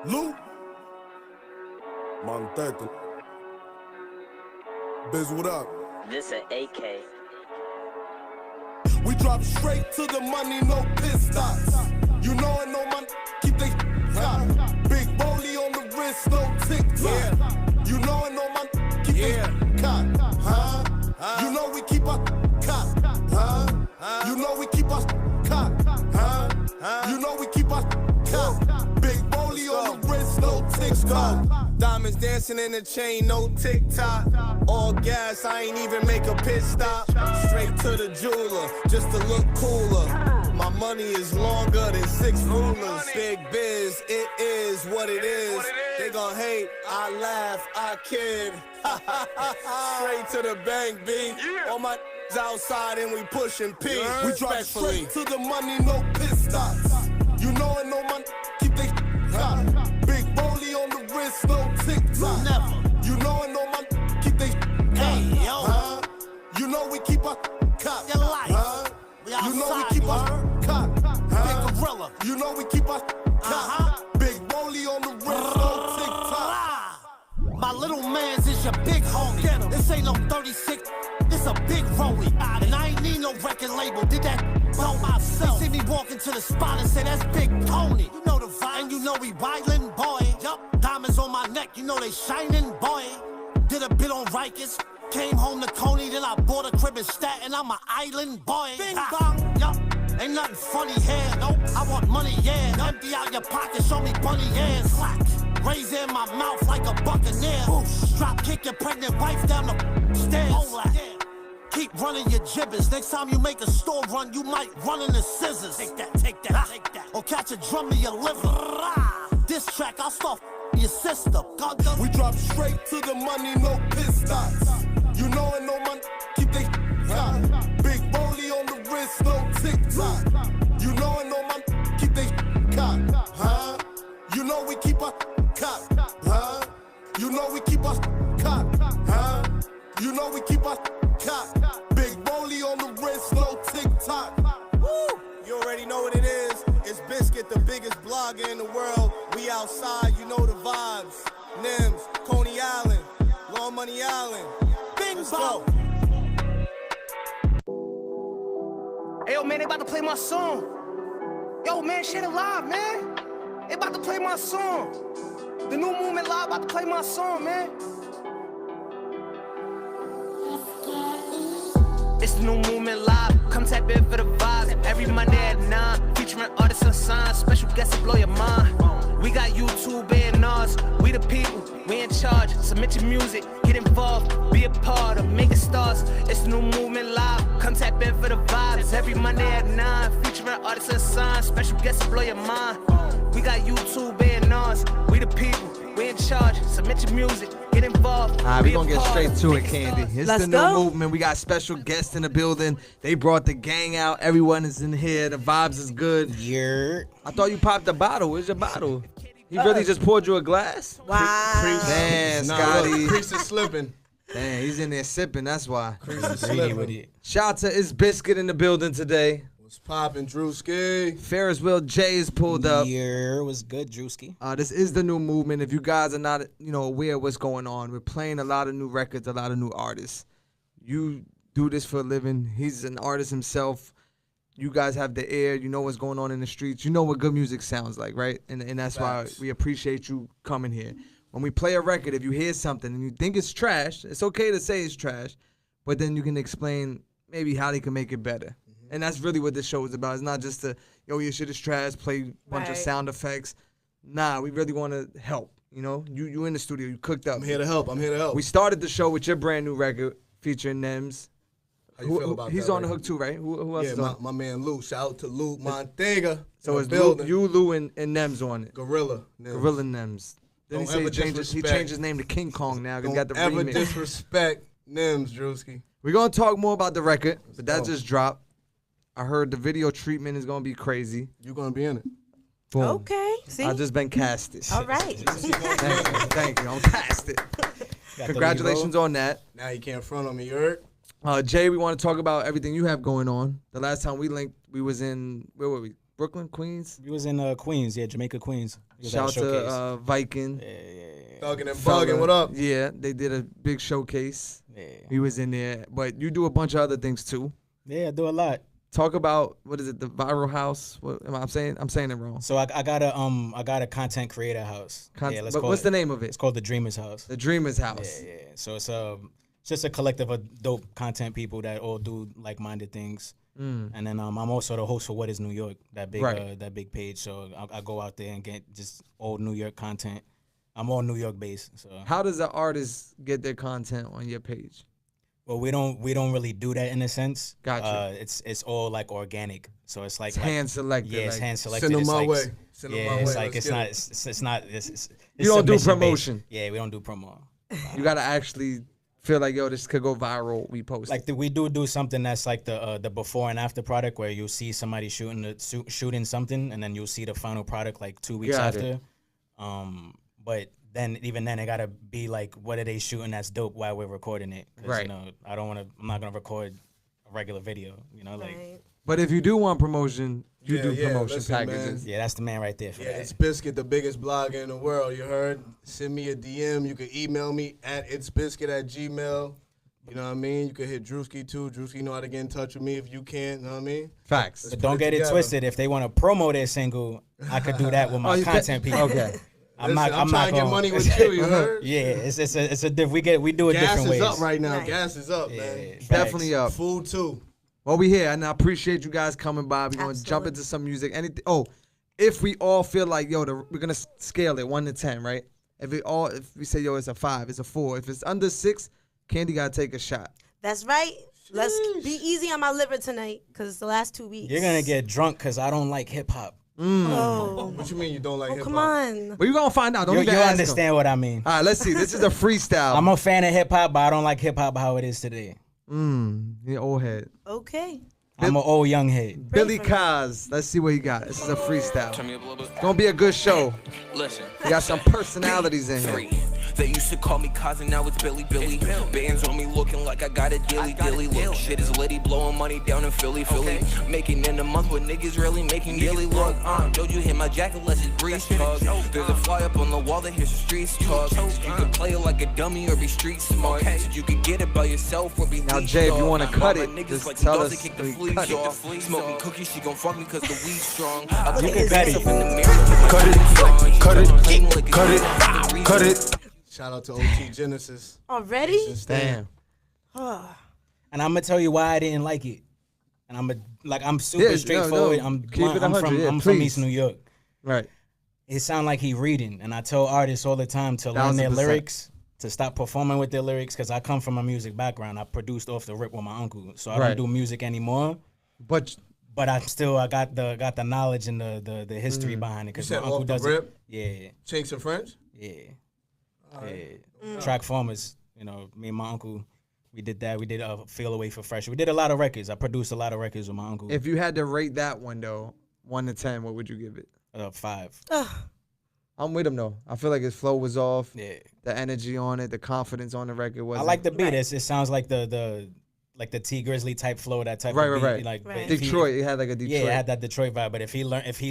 Lou, Manteca. Biz, what up? This an AK. We drop straight to the money, no piss stops. You know it, no man, keep they hot. Big Boley on the wrist, no TikTok. Yeah. You know it, no man, keep they caught. Huh? You know we keep our caught. Huh? You know we keep our caught. Huh? You know we keep our caught. Big Boley on the wrist, no TikTok. Diamonds dancing in the chain, no TikTok. All gas, I ain't even make a pit stop. Straight to the jeweler, just to look cooler. My money is longer than 6 rulers. Big biz, it is what it is. They gon' hate, I laugh, I kid. Straight to the bank, B. All my outside and we pushing P. We drop straight to the money, no piss stops. You know it, no man, keep they hot. Big Boley on the wrist, no TikTok. Never. You know it, no man, keep they hey, yo. You know we keep our cop. Your life. You know we keep our cop. Big gorilla. You know we keep our cop. Big Boley on the wrist, no TikTok. My little man's is your big homie. This ain't no 36, this a big rollie. And I ain't need no record label, did that by myself. They see me walk into the spot and say that's Big Tony. You know the vibe, and you know we wildin', boy. Yup, diamonds on my neck, you know they shining, boy. Did a bit on Rikers, came home to Coney, then I bought a crib in Staten, I'm an island boy. Bing bong, yup, ain't nothing funny here, nope. I want money, yeah. Empty out your pocket, show me bunny ears. Slack. Raise in my mouth like a buccaneer. Boosh. Drop kick your pregnant wife down the stairs. Keep running your gibbers. Next time you make a store run, you might run into scissors. Take that, take that, take that. Or catch a drum in your liver. This track, I'll start your sister. We drop straight to the money, no piss stops. You know it, no man, keep they hot. Big Boley on the wrist, no TikTok. You know it, no man, keep they caught. Huh? You know we keep our cop. Huh? You know we keep our cop. Huh? You know we keep our cop. Big Boley on the wrist, no TikTok. Woo! You already know what it is. It's Biscuit, the biggest blogger in the world. We outside, you know the vibes. Nims, Coney Island, Long Money Island. Let's go. Hey, yo, man, they about to play my song. Yo, man, shit alive, man. They about to play my song. The new movement live about to play my song, man. It's the new movement live. Come tap in for the vibes. Every Monday at 9. Featuring artists and signs. Special guests to blow your mind. We got YouTube and us. We the people. We in charge. Submit your music. Get involved. Be a part of making stars. It's the new movement live. Come tap in for the vibes. Every Monday at 9. Featuring artists and signs. Special guests to blow your mind. We got YouTube and us. We the people. We in charge. Submit your music. Get involved. All right, we're going to get straight to it, Candy. It's the new movement. We got special guests in the building. They brought the gang out. Everyone is in here. The vibes is good. Yeah. I thought you popped a bottle. Where's your bottle? He really just poured you a glass? Wow. Damn, Scotty. Crease is slipping. Damn, he's in there sipping. That's why. Crease is slipping. Shout out to It's Biscuit in the building today. What's poppin', Drewski? Ferris Wheel J is pulled up. Yeah, was good, Drewski. This is the new movement. If you guys are not, aware of what's going on, we're playing a lot of new records, a lot of new artists. You do this for a living. He's an artist himself. You guys have the air. You know what's going on in the streets. You know what good music sounds like, right? And that's why we appreciate you coming here. When we play a record, if you hear something and you think it's trash, it's okay to say it's trash, but then you can explain maybe how they can make it better. And that's really what this show is about. It's not just to, your shit is trash, play a bunch of sound effects. Nah, we really want to help. You in the studio, you cooked up. I'm here to help. We started the show with your brand new record featuring Nems. How you feel about he's that on the record? hook too, right? Who else is on? My man Lou. Shout out to Lou Montega. So it's Lou, and Nems on it. Gorilla Nems. Then he changed his name to King Kong now. He got the remix. Don't ever disrespect Nems, Drewski. We're going to talk more about the record, but that just dropped. I heard the video treatment is going to be crazy. You're going to be in it. Boom. Okay, see? I've just been casted. All right. Thank you. I'm casted. Congratulations on that. Now you can't front on me, you heard? Jay, we want to talk about everything you have going on. The last time we linked, we was in, where were we? Brooklyn, Queens. We was in Queens, yeah, Jamaica, Queens. We was at a Shout showcase. to Viking. Thugging and Fella. bugging. What up? Yeah, they did a big showcase. Yeah. He was in there, but you do a bunch of other things too. Yeah, I do a lot. Talk about what is it? The Viral House. What am I saying? I'm saying it wrong. So I got a content creator house. Let's but call what's it. the name of it? It's called the Dreamers House. The Dreamers House. Yeah. So it's just a collective of dope content people that all do like-minded things. And then I'm also the host for What Is New York, that big page. So I go out there and get just old New York content. I'm all New York based. So How does an artist get their content on your page? well, we don't really do that in a sense. Gotcha. It's all like organic. So it's like Hand selected. Yeah, it's like, hand selected. Send them It's my like, way. Send them Yeah, my it's way. like Let's it's get not. it. It's You don't do submission-based. promotion. Yeah, we don't do promo. You gotta actually feel like, yo, this could go viral. We post. Like we do something that's like the before and after product, where you'll see somebody shooting something, and then you'll see the final product like 2 weeks Got after. But then even then it gotta be like, what are they shooting that's dope while we're recording it? 'Cause, Right. You know, I'm not gonna record a regular video. You know, like Right. But if you do want promotion, you do Yeah, promotion listen, packages. yeah, that's the man right there for Yeah, that. it's Biscuit, the biggest blogger in the world. You heard? Send me a DM. You can email me at itsbiscuit@gmail. You know what I mean? You can hit Drewski too. Drewski know how to get in touch with me if you can. You know what I mean? Facts. But don't get it twisted. If they want to promo their single, I could do that with my content people. Okay. I'm trying to get money with you. You heard? Yeah, it's a we do it Gas different is ways. up right now. Nice. Gas is up, Yeah, man. facts. Definitely up. Food too. Well, we here, and I appreciate you guys coming by. We're gonna jump Absolutely. into some music. Anything? Oh, if we all feel like, yo, we're gonna scale it 1 to 10, right? If we say, yo, it's a 5, it's a 4. If it's under 6, Candy gotta take a shot. That's right. Let's be easy on my liver tonight, because the last 2 weeks. You're gonna get drunk because I don't like hip hop. Oh, What you mean you don't like hip hop? come on. But you gonna find out. Don't You even ask 'em. understand what I mean. All right, let's see. This is a freestyle. I'm a fan of hip hop, but I don't like hip hop how it is today. You old head. Okay. I'm an old young head. Billy Kaz. Let's see what he got. This is a freestyle. Turn me up a little bit. Gonna be a good show. Listen. We got some personalities in here. They used to call me cousin, now it's Billy. Bands on me looking like I got a dilly. Look, shit is litty, blowing money down in Philly. Making in a month what niggas really making yearly. Look, don't you hit my jacket, let's just breeze talk. There's a fly up on the wall that hears the streets talk. You can play it like a dummy or be street smart. So you can get it by yourself or be Now, leashed Jay, if you off. wanna cut My it, niggas just like tell dogs us that kick the we fleas cut it. off. Smoking cookies, she gon' fuck me cause the weed's strong. I Look take at myself this. in the mirror. Cut it. Shout out to OT Genesis. Already? Damn. And I'm gonna tell you why I didn't like it. And I'm super Yeah, no, straightforward. no. I'm Keep blunt. it I'm 100, yeah, from from please. East New York. Right. It sound like he reading, and I tell artists all the time to learn their 1000%. lyrics, to stop performing with their lyrics, because I come from a music background. I produced off the rip with my uncle, so I Right. don't do music anymore. But But I got the knowledge and the history behind it, You because said my uncle off the does rip? it. Yeah, Chinks and French? yeah. Track Farmers, you know, me and my uncle, we did that. We did Feel Away for Fresh. We did a lot of records. I produced a lot of records with my uncle. if you had to rate that one though, 1 to 10, what would you give it? 5. I'm with him though. I feel like his flow was off. Yeah. The energy on it, the confidence on the record was. I like the beat. It sounds like the T Grizzly type flow, that type Right, of right, beat. right. Like Right. if he- Detroit. It had like a Detroit. Yeah, it had that Detroit vibe. But if he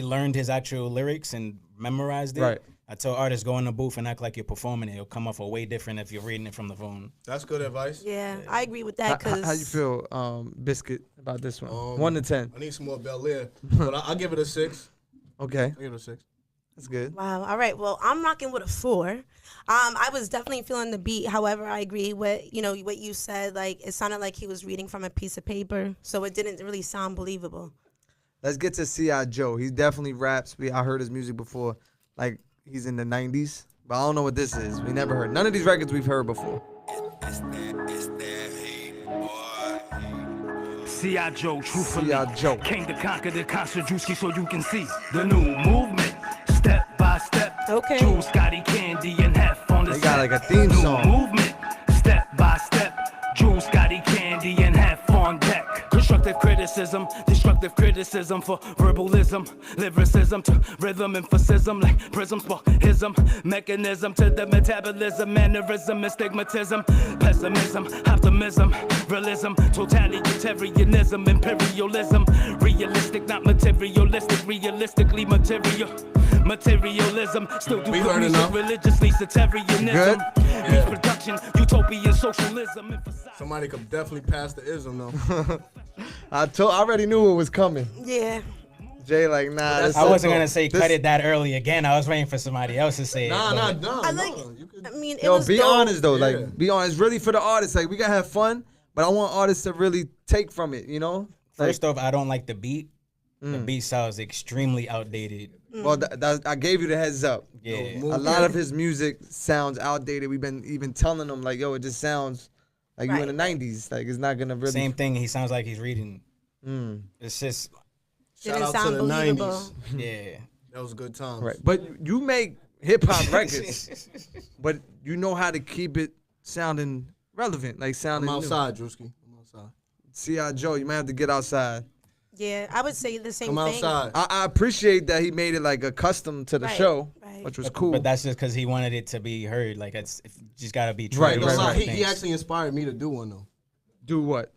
learned his actual lyrics and memorized it, Right. I tell artists, go in the booth and act like you're performing it. It'll come off a way different if you're reading it from the phone. That's good advice. Yeah, I agree with that, because. How you feel, Biscuit, about this one? 1 to 10. I need some more Bel Air, but I'll give it a 6. Okay, I'll give it a 6. that's good. Wow. All right. Well, I'm rocking with a 4. I was definitely feeling the beat. However, I agree with what you said. Like, it sounded like he was reading from a piece of paper, so it didn't really sound believable. Let's get to C.I. Joe. He definitely raps. I heard his music before. Like, he's in the 90s. But I don't know what this is. We never heard. None of these records we've heard before. C.I. Joe, truthfully. C.I. Joe. Came to conquer the concert, Drewski, so you can see the new movement. Step by step. Okay. Jules, Scotty, Candy, and Hef on the They got set. like a theme New song. movement. Step by step. Jules, Scotty, Candy, and Hef on deck. Constructive criticism, destructive constructive criticism for verbalism, lyricism to rhythm, emphasis like prisms for hism, mechanism to the metabolism, mannerism, astigmatism, pessimism, optimism, realism, totalitarianism, imperialism, realistic, not materialistic, realistically materialism, still do music religiously, sectarianism, means production, utopian socialism. Somebody could definitely pass the ism though. I already knew it was coming. Yeah. Jay, like, nah. I wasn't gonna say cut it that early again. I was waiting for somebody else to say it. I mean, it Yo, was be dope. honest though. Like, be honest. Really for the artists. Like, we gotta have fun, but I want artists to really take from it. You know. First off, I don't like the beat. The beat sounds extremely outdated. Well, I gave you the heads up. Yeah. A lot of his music sounds outdated. We've been even telling them like, yo, it just sounds like you in the '90s. Like, it's not gonna really. Same thing. He sounds like he's reading. It's just. Shout Didn't out sound to the believable. 90s. Yeah. That was good times. Right, but you make hip hop records, but you know how to keep it sounding relevant, like sounding. I'm outside, Drewski. I'm outside. C.I. Joe, you might have to get outside. Yeah, I would say the same Come thing. outside. I appreciate that he made it like a custom to the show, which was cool. But that's just because he wanted it to be heard. Like, it's just gotta be true. Right. He actually inspired me to do one though. Do what?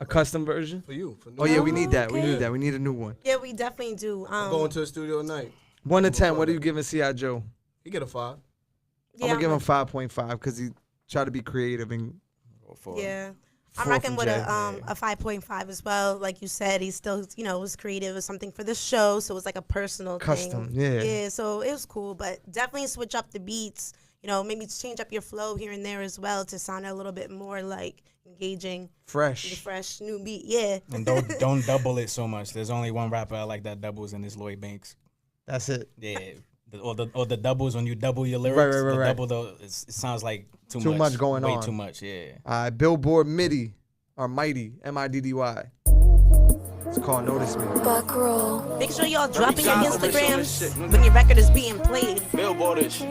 A custom version? For you. Oh yeah, we need that. We okay. need that. We need a new one. Yeah, we definitely do. I'm going to the studio tonight. 1 to 10. What are you giving C.I. Joe? He get a 5. Yeah, I'm gonna give him 5.5 because he tried to be creative and. Yeah. I'm 4 rocking from with Jay. a 5.5 as well. Like you said, he still, was creative. It was something for the show, so it was like a personal Custom, thing. yeah. Yeah, so it was cool, but definitely switch up the beats. Maybe change up your flow here and there as well to sound a little bit more like engaging. Fresh. The fresh new beat, yeah. And don't double it so much. There's only one rapper I like that doubles, and it's Lloyd Banks. That's it. Yeah. Or the doubles, when you double your lyrics, Right. double it sounds like too much. Too much going Way on. too much, yeah. Billboard MIDI or Mighty, MIDDY. It's called Notice Me. Back row. Make sure y'all dropping your Instagrams when your record is being played. Billboardish.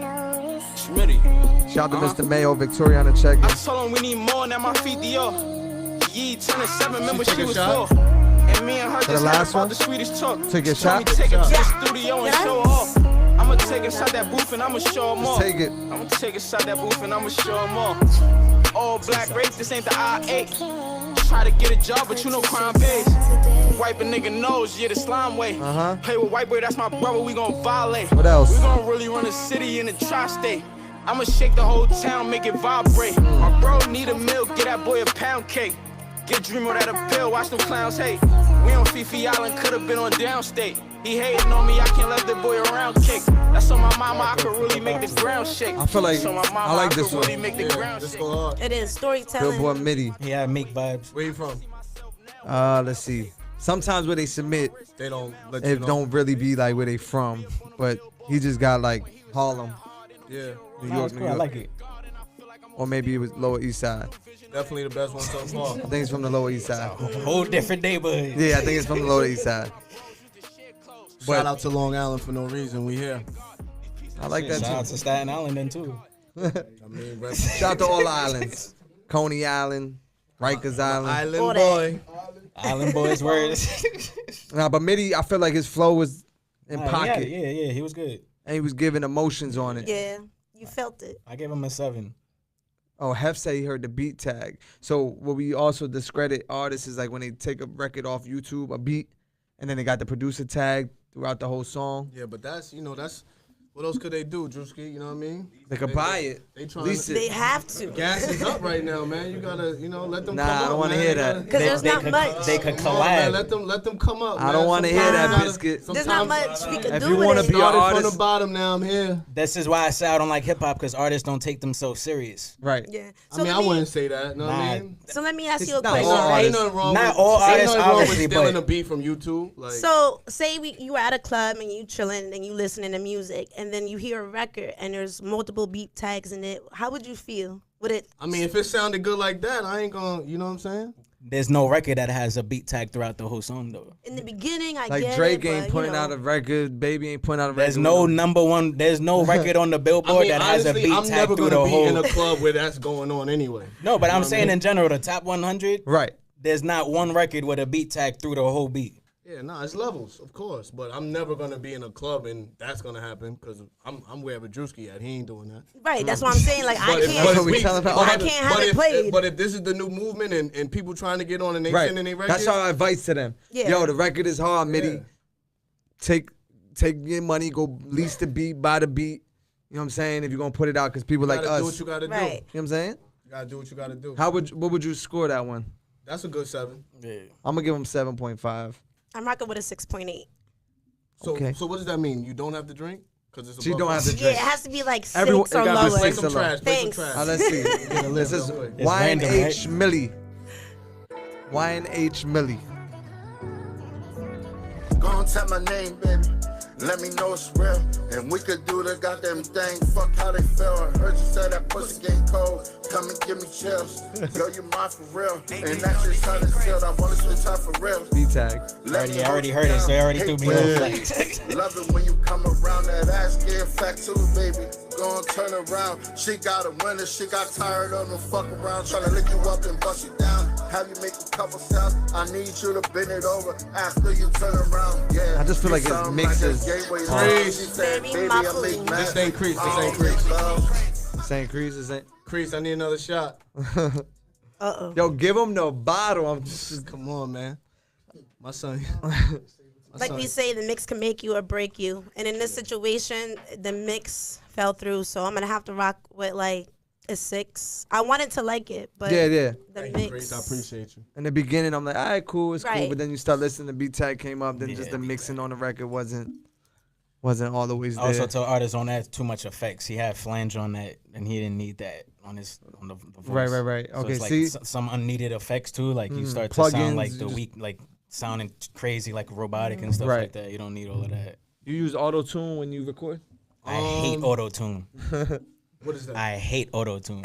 Schmitty. Shout out to Mr. Mayo, Victoria on the check. I told him we need more, now my feet Dior. Yee 10 and 7, remember Take she a was shot? 4. And me and her the just last had one? about the Swedish talk. Take a Told me shot? take it to the Yeah. studio and Yeah. show her off. I'ma take a shot that booth and I'ma show them all. Take it. I'ma take a shot that booth and I'ma show them all. All black race, this ain't the I-8. Try to get a job, but you know crime pays. Wipe a nigga nose, yeah, the slime way. Play with white boy, that's my brother, we gon' violate. What else? We gon' really run the city in the tri-state. I'ma shake the whole town, make it vibrate. My bro need a meal, get that boy a pound cake. Get Dreamer that a pill, watch them clowns hate. We on Fifi Island, could've been on downstate. He hating on me, I can't let the boy around kick. That's on my mama, I could really make the ground shake. I feel like That's on my mama, I like could this one. really make the ground This shake. go hard. It is storytelling. Billboard MIDI. Yeah, make vibes. Where you from? Let's see. Sometimes where they submit, They don't let you it know. don't really be like where they from, but he just got like Harlem, Yeah. New No, York, it's New cool. I York, like it. or maybe it was Lower East Side. Definitely the best one so far. I think it's from the Lower East Side. Whole different neighborhood. Yeah, I think it's from the Lower East Side. Shout out to Long Island for no reason. We here. I like that Shout out too. to Staten Island then too. I mean, rep- Shout out to all the islands. Coney Island, Rikers Island. Island All that. boy. Island Boys words. Nah, but Mitty, I feel like his flow was in pocket, Yeah, he was good. and he was giving emotions on it. Yeah, you felt it. I gave him a 7. Oh, Hef said he heard the beat tag. So what we also discredit artists is like when they take a record off YouTube, a beat, and then they got the producer tag throughout the whole song. Yeah, but that's what else could they do, Drewski? You know what I mean? They could buy it. They trying Lease to. They it. have to. Gas is up right now, man. You gotta, let them Nah, come up. I don't wanna man. hear You that. gotta- Because there's not could, much. They could Come on, man. collab. Let them come up. I don't want wanna to hear that, Biscuit. There's not much we could If do you with wanna it. be an Started from artist, the bottom, now I'm here. This is why I say I don't like hip hop, because artists don't take themselves serious. right? Yeah. I mean, I wouldn't say that. Know what I mean? So let me ask It's you a not question, all right? Ain't nothing wrong Not with, all ain't artists, nothing wrong with obviously, stealing but- a beat from YouTube. Like, So say you were at a club and you chilling and you listening to music and then you hear a record and there's multiple beat tags in it. How would you feel? Would it? I mean, if it sounded good like that, I ain't gonna, you know what I'm saying? There's no record that has a beat tag throughout the whole song, though. In the beginning, I Like get Drake it, ain't but, putting out a record, Baby ain't putting out a record. There's no number one. There's no record on the Billboard I mean, that honestly, has a beat I'm tag never through gonna the be whole. in a club where that's going on anyway. No, but I'm what I saying mean? in general, the top 100. Right. There's not one record with a beat tag through the whole beat. Yeah, no, it's levels, of course. But I'm never gonna be in a club and that's gonna happen because I'm wherever Drewski at. He ain't doing that. Right, that's what I'm saying. Like, I But if- can't, but if we- I can't have it played. But if this is the new movement and people trying to get on and they Right. sending their records, That's our advice to them. Yeah. Yo, the record is hard, Mitty. Yeah. Take your money, go lease the beat, buy the beat. You know what I'm saying? If you're gonna put it out, because people you like gotta us. do what you gotta do. Right. You know what I'm saying? You gotta do what you gotta do. What would you score that one? That's a good 7. Yeah. I'm gonna give him 7.5. I'm rocking with a 6.8. So, Okay. so what does that mean? You don't have to drink? Because it's She above don't have to five? Yeah, it drink. has to be like 6 Everyone- it or gotta be lower. Play 6 some or lower. trash. Play some Thanks. trash. Let's see. This is It's random, YNH Millie. YNH Millie. Go and tell my name, baby. Let me know it's real. And we could do the goddamn thing. Fuck how they feel. I heard you say that pussy getting cold. Come and give me chills. Yo, you mine for real. And that's just how it's sealed. I wanna spend time for real. B-tag. I already heard it, so they already threw me off. Like, Love it when you come around. That ass getting fat too, baby. Go and turn around. She got a winner. She got tired of the fuck around. Tryna lick you up and bust you down. Have you make a couple sounds. I need you to bend it over after you turn around. Yeah. I just feel like his sound mix that is gateway hard. drug. She said, Baby, baby, my I make please. mad. This ain't Crease. This ain't Oh, Crease. love. St. Crease is ain't. Crease, I need another shot. Uh-oh. Yo, give him the bottle. I'm just. Come on, man. My son. Like we say, the mix can make you or break you. And in this situation, the mix fell through, so I'm gonna have to rock with like a 6. I wanted to like it, but Yeah. the Crease, mix. I appreciate you. In the beginning, I'm like, all right, cool, it's cool. Right. But then you start listening to B-Tag came up, then just the mixing on the record wasn't all the ways I also there. told artists don't add too much effects. He had flange on that, and he didn't need that on the voice. Right. So Okay, it's like see? some unneeded effects too. Like you start to Plugins, sound like you the just- weak, like sounding crazy, like robotic and stuff Right. like that. You don't need all of that. You use auto-tune when you record? I hate auto tune. What is that? I hate auto tune.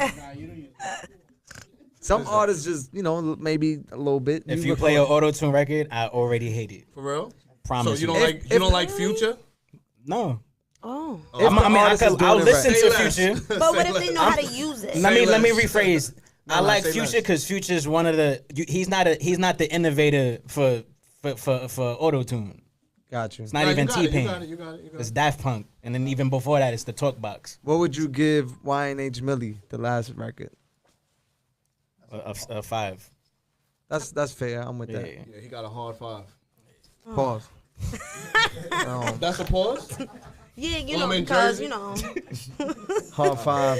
Some artists just, maybe a little bit. If you play an auto tune record, I already hate it. For real? Promise. So you don't you. like you don't like Future? No. Oh. I'll listen Say to less. Future. But what if they know how to use it? Let me less. rephrase. I no, like say Future less. because Future is one of the. He's not the innovator for auto tune. Got you. It's not Nah, even you got it, T-Pain. You got it. You got it. It's Daft Punk, and then even before that, it's the Talk Box. What would you give YNH Millie, the last record? A 5. That's fair. I'm with Yeah. that. Yeah, he got a hard 5. Pause. That's a pause? Yeah, you Well, know, I'm in because, Jersey. you know. Hard 5.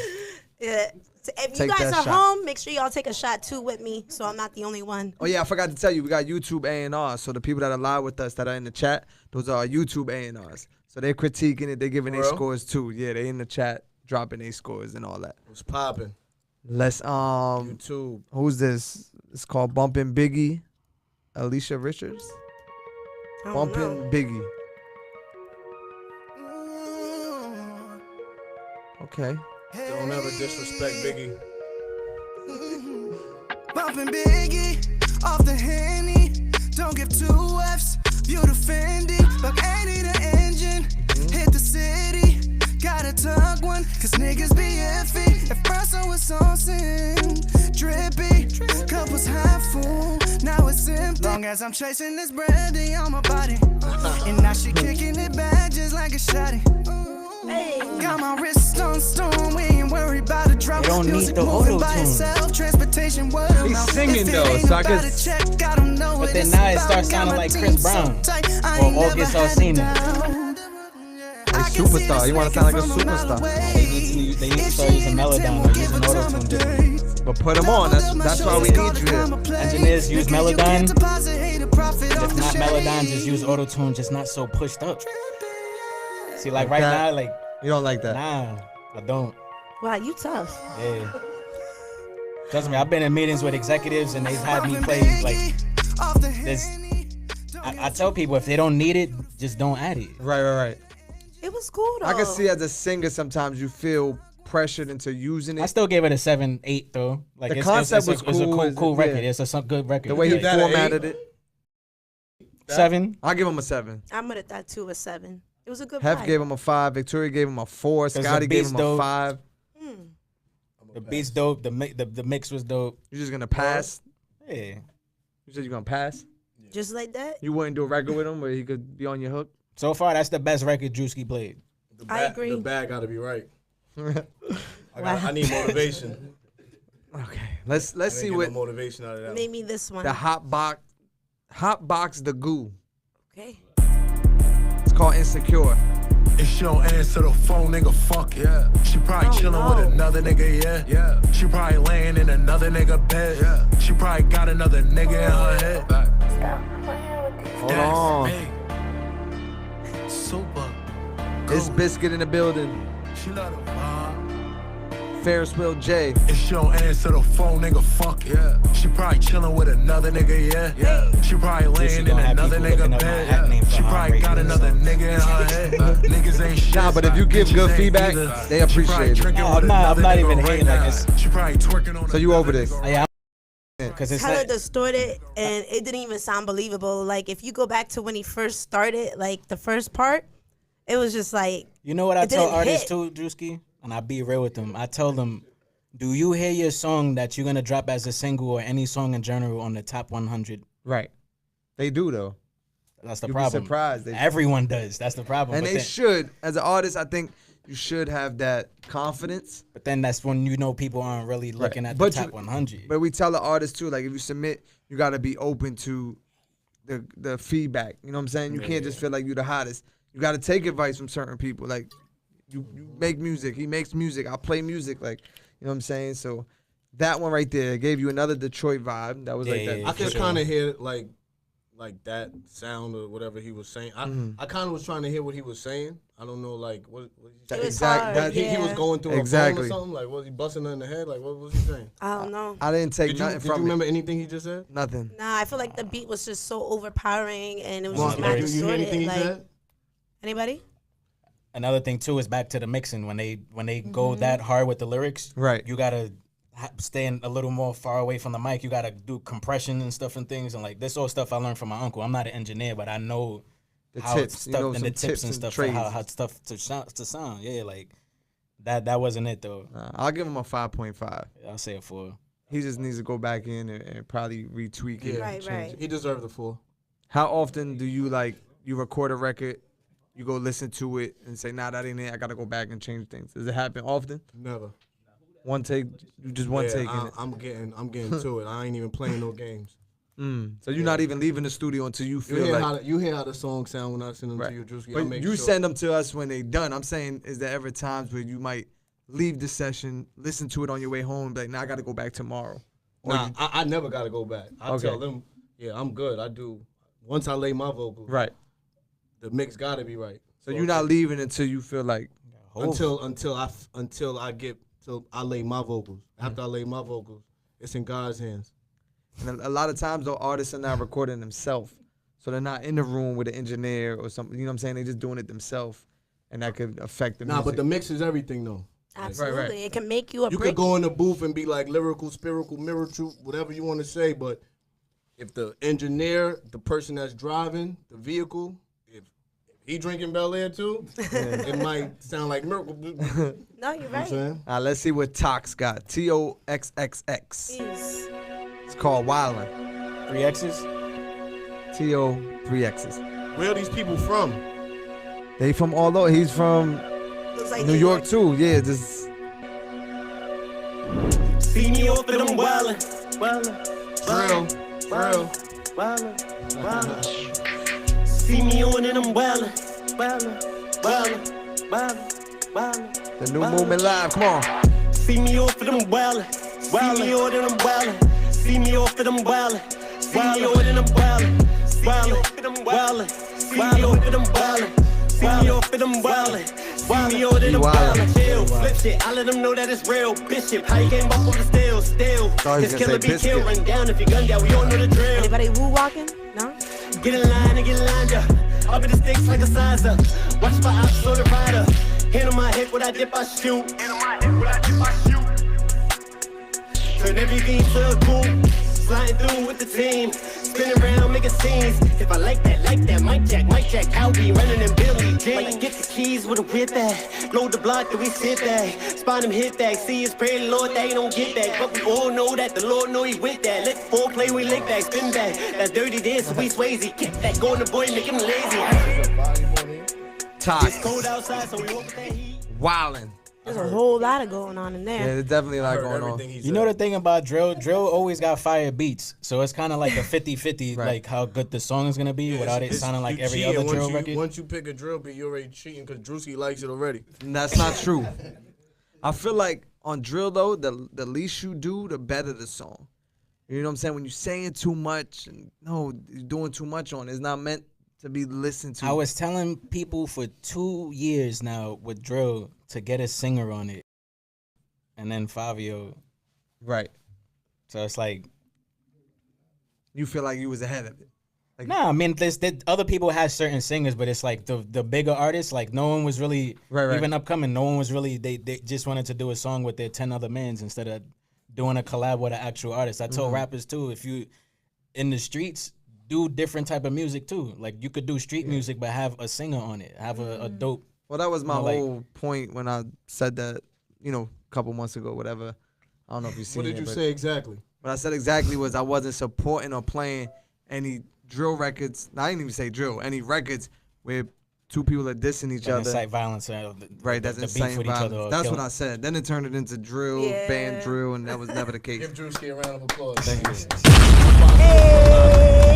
Yeah. So if you Take guys that are shot. home, make sure y'all take a shot too with me, so I'm not the only one. Oh yeah, I forgot to tell you, we got YouTube A&R. So the people that are live with us that are in the chat, those are our YouTube A&Rs. So they're critiquing it, they're giving their For real? scores too. Yeah, they in the chat dropping their scores and all that. What's popping? Let's YouTube. who's this? It's called Bumpin' Biggie. Alicia Richards. I don't know. Bumpin' Biggie. Okay. Don't ever disrespect Biggie. Bumpin' Biggie off the Henny. Don't give 2 F's. View the Fendi. Buck 80 the engine. Hit the city. Gotta tug one. Cause niggas be iffy. At first I was saucing. Drippy. Cup was half full. Now it's empty. Long as I'm chasing this brandy on my body. And now she kicking it back just like a shotty. Got my wrist on stone, we ain't worried about a drought. You don't need Music the moving by auto-tune. itself, transportation word of He's mouth. singing, If it though, ain't so I about guess- a check, I don't know But what then it's now it about. starts Got sounding my like team Chris so Brown tight, I or ain't never August had Alsina. down. I Like can see superstar. this You wanna looking sound like a from mile superstar. away. They need to If start she using ain't a 10, Melodon we'll or give using her time auto-tune. of day. But put them on. That's why we need you here. Engineers use Melodon. If If not Melodon, just use auto tune, just not so pushed up. See, like right that? now, like You don't like that? nah, I don't. Wow, you tough. Yeah. Trust me, I've been in meetings with executives and they've had me play like this. I tell people if they don't need it, just don't add it. Right. It was cool though. I can see as a singer sometimes you feel pressured into using I it. still gave it a 7-8 though. Like The concept was It's a cool, cool yeah. record. It's a good record. The way he Give that an formatted 8? it. 7. I'll give him a 7. I'm gonna that too a 7. It was a good Hef vibe. gave him a 5. Victoria gave him a 4. the Scotty gave beats him a dope. 5. The beat's dope. The mix was dope. You just gonna pass? Yeah. You said you're gonna pass? Yeah. Just like that. You wouldn't do a record with him where he could be on your hook? So far, that's the best record Drewski played. I agree. The bag got to be right. I need motivation. Okay, let's see Get what no motivation out of that. Name me this one. the hot box the goo. Okay. It's called Insecure. If she don't answer the phone, nigga, fuck it. Yeah. She probably chillin' with another nigga, yeah. She probably laying in another nigga bed. Yeah. She probably got another nigga in her head. Hold on. Hey. Super. It's Biscuit in the building. She love the vibe. Ferris Wheel J. If she don't answer the phone, nigga, fuck it. Yeah. She probably chillin' with another nigga, yeah. She probably laying in another nigga bed. Yeah. She probably got another nigga in her head. Niggas ain't shit. Nah, but if you give good feedback, they appreciate it. No, I'm not even hating like this. She probably twerking on. So you over this? Yeah. Because it's Hella like, distorted, and it didn't even sound believable. Like, if you go back to when he first started, like, the first part, it was just like, you know what I it tell didn't artists hit. too, Drewski? And I be real with them. I tell them, do you hear your song that you're going to drop as a single or any song in general on the top 100? Right. They do, though. That's the You'd problem. be surprised. Everyone does. That's the problem. And But they then- should. As an artist, I think you should have that confidence. But then that's when you know people aren't really looking at the But top 100. But we tell the artists, too, like, if you submit, you got to be open to the feedback. You know what I'm saying? You can't just feel like you're the hottest. You got to take advice from certain people. Like, you make music. He makes music. I play music. Like, you know what I'm saying? So that one right there gave you another Detroit vibe. That was like that. I could kind of hear like that sound or whatever he was saying. I kind of was trying to hear what he was saying. I don't know, like what he It was hard, he was going through Exactly. a phone or something. Like, was he busting her in the head? Like, what was he saying? I don't know. I didn't take Did nothing you from it. remember anything he just said? Nothing. Nah, I feel like the beat was just so overpowering, and it was just Did mad you hear distorted. anything he Like, said? anybody? Another thing too is back to the mixing. When they go that hard with the lyrics, Right. You gotta stay a little more far away from the mic. You gotta do compression and stuff and things. And like this all stuff I learned from my uncle. I'm not an engineer, but I know The how tips, you stuff know, and some the tips and stuff, for trades. how stuff to sound. Yeah, like that wasn't it though. I'll give him a 5.5. I'll say a 4. He just needs to go back in and probably retweak it. Right, and change right. it. He deserved the 4. How often do you you record a record, you go listen to it and say, nah, that ain't it. I gotta go back and change things. Does it happen often? Never. One take, you just one Yeah, take in it. I'm getting to it. I ain't even playing no games. So you're not even leaving the studio until you feel like. You hear how the song sound when I send them Right. to you, Drewski. I But make you sure. send them to us when they done. I'm saying, is there ever times where you might leave the session, listen to it on your way home, and be like, nah, I gotta go back tomorrow? Or Nah, you- I never got to go back. I Okay. tell them, yeah, I'm good. I do. Once I lay my vocals, right. the mix got to be right. So you're not leaving until you feel like. until I lay my vocals. After I lay my vocals, it's in God's hands. And a lot of times, though, artists are not recording themselves. So they're not in the room with an engineer or something. You know what I'm saying? They're just doing it themselves. And that could affect the Nah, music. but the mix is everything, though. Absolutely. It can make you a You break. could go in the booth and be like lyrical, spiritual, miracle, whatever you want to say, but if the engineer, the person that's driving the vehicle, if he drinking Bel Air too, it might sound like miracle. No, you're You know what I'm right. saying? Let's see what Tox got. TOXXX. Jeez. It's called Wildin'. 3 X's. TO3X's. Where are these people from? They from all over. He's from Looks like New York too. Yeah, just See me off of them wildin', Drill. see me on in them wildin', the new movement live. Come on. see me off of them wildin', see me on in them wildin', see me off of them wildin', see me on in them wildin', see me off of them wildin', see me off of them wildin', see me off of them wildin', see me on in them wildin'. Chill, flip shit, I let them know that it's real. Bishop, how you came up on the still. Thought he was This gonna killer say be killed, biscuit. run down if you gun down. We all know the drill. Anybody woo walking? No? Get in line and get lined up. Up in the sticks like a size up. Watch my ops on the rider. Hand on my hip, when I dip, I shoot. Turn everything to a goon. Sliding through with the team. Spin around, making scenes. If I like that, Mike Jack, I'll be running in Billy Jean. Like, get the keys with a whip that. Load the block that we sit that. Spot him, hit that. See his pray the Lord, they don't get that. But we all know that the Lord know he with that. Let the foreplay, we lick that. Spin back. That's dirty dance, we Swayze. Get that, go in the boy, make him lazy. Toxic. It's cold outside, so we walk with that heat. Wildin'. There's a whole lot of going on in Yeah, there. there's definitely a lot going on. You know the thing about drill always got fire beats, so it's kind of like a 50-50, Right. like how good the song is gonna be without it sounding like You every cheating. other drill Once record. Once you pick a drill beat, you're already cheating because Drewski likes it already. And that's not true. I feel like on drill though, the least you do, the better the song. You know what I'm saying? When you're saying too much, and no, you're doing too much on it. It's not meant to be listened to. I was telling people for 2 years now with drill to get a singer on it, and then Fabio. Right. So it's like, you feel like you was ahead of it. Like, nah, I mean, other people had certain singers, but it's like the bigger artists, like no one was really, Right. even upcoming, no one was really, they just wanted to do a song with their 10 other mans instead of doing a collab with an actual artist. I told rappers too, if you in the streets, do different type of music too. Like you could do street music, but have a singer on it, have a dope. Well, that was my You know, like- whole point when I said that, a couple months ago, whatever. I don't know if you seen What it. did you but say exactly? What I said exactly was I wasn't supporting or playing any drill records. I didn't even say drill. Any records where two people are dissing each That other. incite violence. Right, that's the beef inciting with each other violence. or That's what killing. I said. Then it turned it into drill, band drill, and that was never the case. Give Drewski a round of applause. Thank you.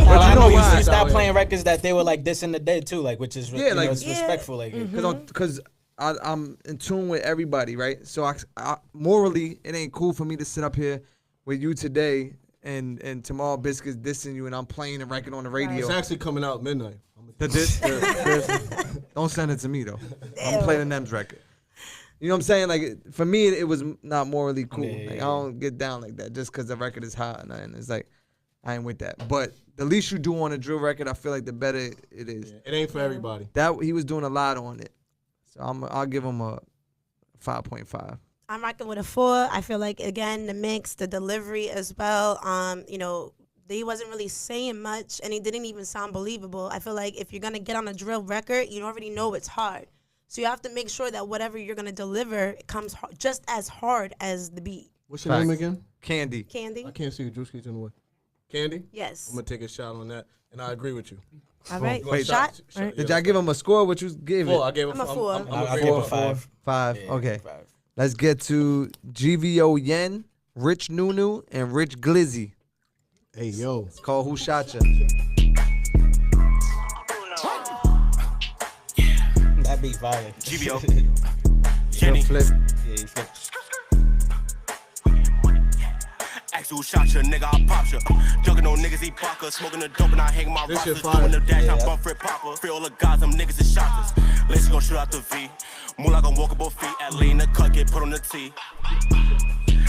But you I know know you why? start playing records that they were like dissing the dead too, like which is like- it's respectful. Like Because I'm in tune with everybody, right? So I morally, it ain't cool for me to sit up here with you today and tomorrow Biscuits dissing you, and I'm playing a record on the radio. It's actually coming out midnight. Don't send it to me though. I'm playing the Nems record. You know what I'm saying? Like for me, it was not morally cool. Yeah. Like I don't get down like that just because the record is hot, and it's like I ain't with that. But the least you do on a drill record, I feel like the better it is. It ain't for everybody. That he was doing a lot on it, so I'll give him a 5.5. I'm rocking with a 4. I feel like again the mix, the delivery as well. They wasn't really saying much, and it didn't even sound believable. I feel like if you're gonna get on a drill record, you already know it's hard, so you have to make sure that whatever you're gonna deliver it comes just as hard as the beat. What's your name again? Candy. Candy. I can't see you. Drewski's in the way. Candy? Yes. I'm going to take a shot on that, and I agree with you. All right. You want a Shot? Did y'all give him a score? What you gave it? 4. I gave I'm a 4. I'll give it a 5. 5. Yeah, Okay. 5. Let's get to GVO Yen, Rich Nunu, and Rich Glizzy. Hey, yo. It's called Who Shot Ya? That beat fire. GVO. Jenny. Flip. Yeah, he flipped. Ask who shot ya, nigga, I pop ya. Jugging on niggas, eat vodka. Smoking the dope and I hang my This rosters. shit fire. Doing the dash, Yeah. I'm bump Fred Popper. Free all the guys, them niggas is shotters. Let's gon' shoot out the V. More like unwalkable feet. At lean the cut, get put on the T.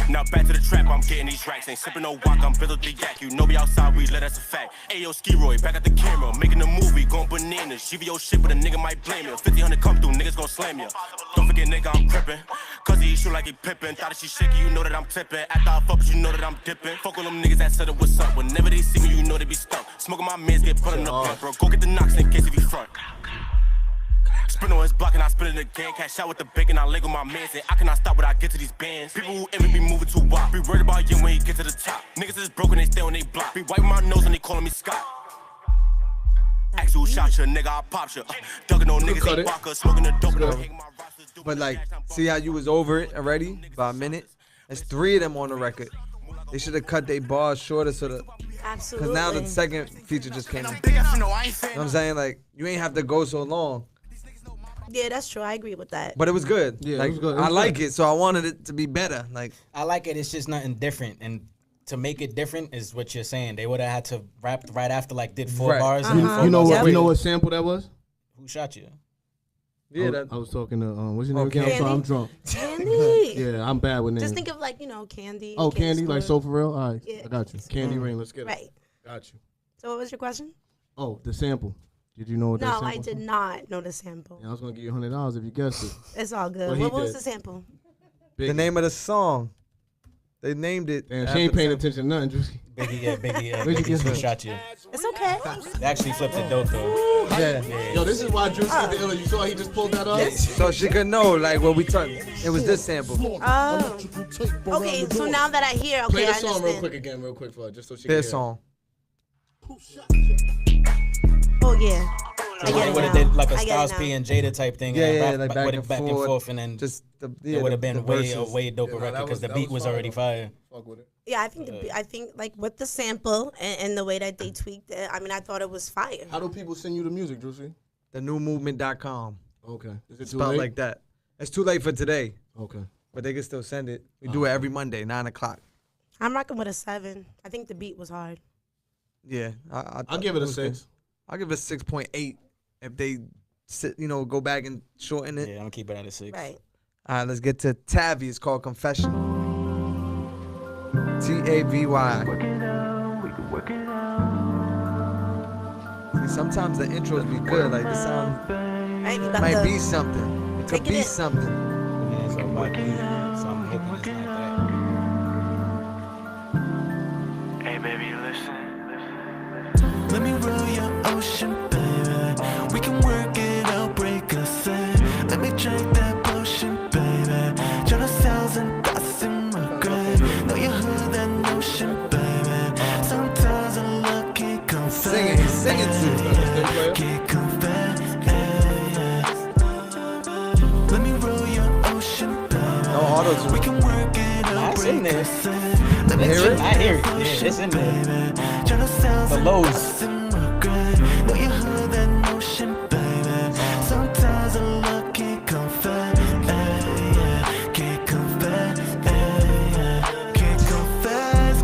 Now back to the trap, I'm getting these racks. Ain't sipping no walk, I'm built the yak. You know we outside, we let that's a fact. Ayo, Ski-Roy, back at the camera, making a movie, going bananas. GVO shit, but a nigga might blame you. 50-100 come through, niggas gon' slam you. Don't forget, nigga, I'm crippin'. Cause he shoot like he pippin'. Thought that she shaky, you know that I'm tippin'. After I fuck, but you know that I'm dippin'. Fuck all them niggas that said it what's up. Whenever they see me, you know they be stuck. Smoking my mans, get put in the blunt, bro. Go get the knocks in case if he front. Spin on his block and I spin it again. Cash out with the bacon, I leg with my mans. And I cannot stop when I get to these bands. People who envy be moving too wild. Be worried about you when you get to the top. Niggas is broken, they stay on they block. Be wiping my nose and they calling me Scott. Ask who shot ya, nigga, I pop ya. Dugging on niggas, cut ain't it. vodka. Smoking the dope and I hang my rosters. But like, see how you was over it already by a minute? There's 3 of them on the record. They should have cut their bars shorter so that, Absolutely. because now the second feature just came out. You know what I'm saying? Like, you ain't have to go so long. Yeah, that's true. I agree with that. But it was good. Yeah, it like, was good. It I was like good. it, so I wanted it to be better. Like, I like it. It's just nothing different, and to make it different is what you're saying. They would have had to rap right after, like did 4 Right. bars. And then 4 You know bars what? after. You know what sample that was? Who shot you? yeah, that, I was talking to what's your name again? Candy. I'm drunk. Candy. Yeah, I'm bad with names. Just think of like, Candy. Oh, Candy Candy, like Store. So For Real? All right, Yeah. I got you. Candy Rain, let's get it. Right. Got you. So what was your question? Oh, the sample. Did you know what that No, sample I was? did not know the sample. Yeah, I was going to give you $100 if you guessed it. It's all good. Well, he What was did. the sample? the name of the song. They named it. Damn, she ain't paying attention to nothing, Drewski. Biggie shot you. It's okay. They actually flipped it dope though. Yeah. Yo, this is why Drewski the iller. You saw he just pulled that up? So she could know, like, what we talked. It was this sample. Oh. Okay, so now that I hear, okay, Play the I song understand. real quick for her, just so she can Their hear. song. Oh, yeah. I They get it would have now. did like a I get it Styles now. P and Jada type thing. Yeah, and yeah, rap like with it back and forth, and then just it would have been the way verses. doper Yeah, record because the that beat was fire, already though. fire. Fuck with it. Yeah, I think like with the sample and the way that they tweaked it, I mean, I thought it was fire. How do people send you the music, Drewski? thenewmovement.com. Okay. Is it too Spelled late? like that. It's too late for today, Okay. but they can still send it. We do it every Monday, 9 o'clock. I'm rocking with a 7. I think the beat was hard. Yeah, I'll give it a was good. 6. I'll give it a 6.8 if they, go back and shorten it. Yeah, I'm gonna keep it at a 6. Right. All right, let's get to Tavi. It's called Confession. Tavy. See, sometimes the intros be good. Like the sound Right, you got might the- be something. It could Take it be in. something. Yeah, it's all about beat, so I'm hoping it's like that. Hey, baby, listen. Let me roll your ocean, baby. We can work it out, break a set. Let me drink that potion, baby. Turn ourselves and that's in regret. Know you heard that notion, baby. Sometimes I look can't confess. He's singing too. Can't confess. Let me roll your ocean, baby. No auto-tune. We can work it out, Nah, it's in break there. a set. Let me Hear it? drink I hear it. that Yeah, potion, it's in there. baby. Turn ourselves The and lows. us in regret. Know you heard that notion, baby. Sometimes I look can't confess. Can't confess.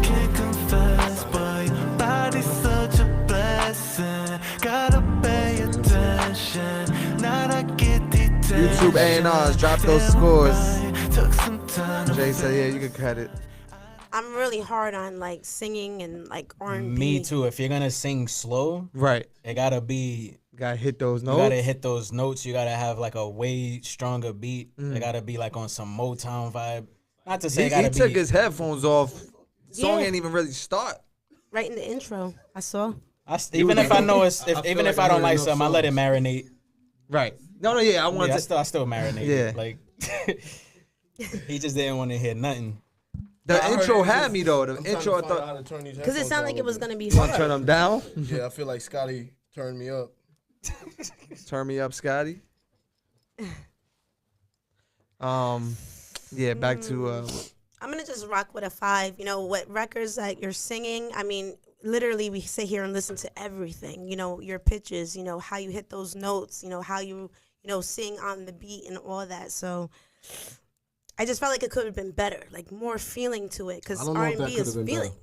Can't confess. But your body's such a blessing. Gotta pay attention. Now I get detention. YouTube A&Rs, drop those scores. Took some time to Jay said, yeah, you can cut it. I'm really hard on like singing and like R&B. Me too. If you're gonna sing slow, Right. it gotta be. Gotta hit those You notes. gotta hit those notes. You gotta have like a way stronger beat. Mm. It gotta be like on some Motown vibe. Not to say He it gotta took be. his headphones off. Song Yeah. ain't even really start. Right in the intro, I saw. Even if I know it's, I feel even like if I I don't heard like enough something, I let it songs. marinate. Right. No, yeah, I wanted Yeah, to. I still marinate. Yeah. Like he just didn't want to hear nothing. The I heard intro it. had me though. The I'm intro, I trying to find out thought. how to turn these Because it headphones sounded down like it was a little gonna be Want to hard. turn them down? bit. Yeah, I feel like Scotty turned me up. Turn me up, Scotty. Yeah, back to I'm gonna just rock with a 5. You know what records that you're singing? I mean, literally, we sit here and listen to everything. You know, your pitches. You know how you hit those notes. You know how you sing on the beat and all that. So, I just felt like it could have been better, like more feeling to it, because I don't know if that R&B could is have been feeling. better.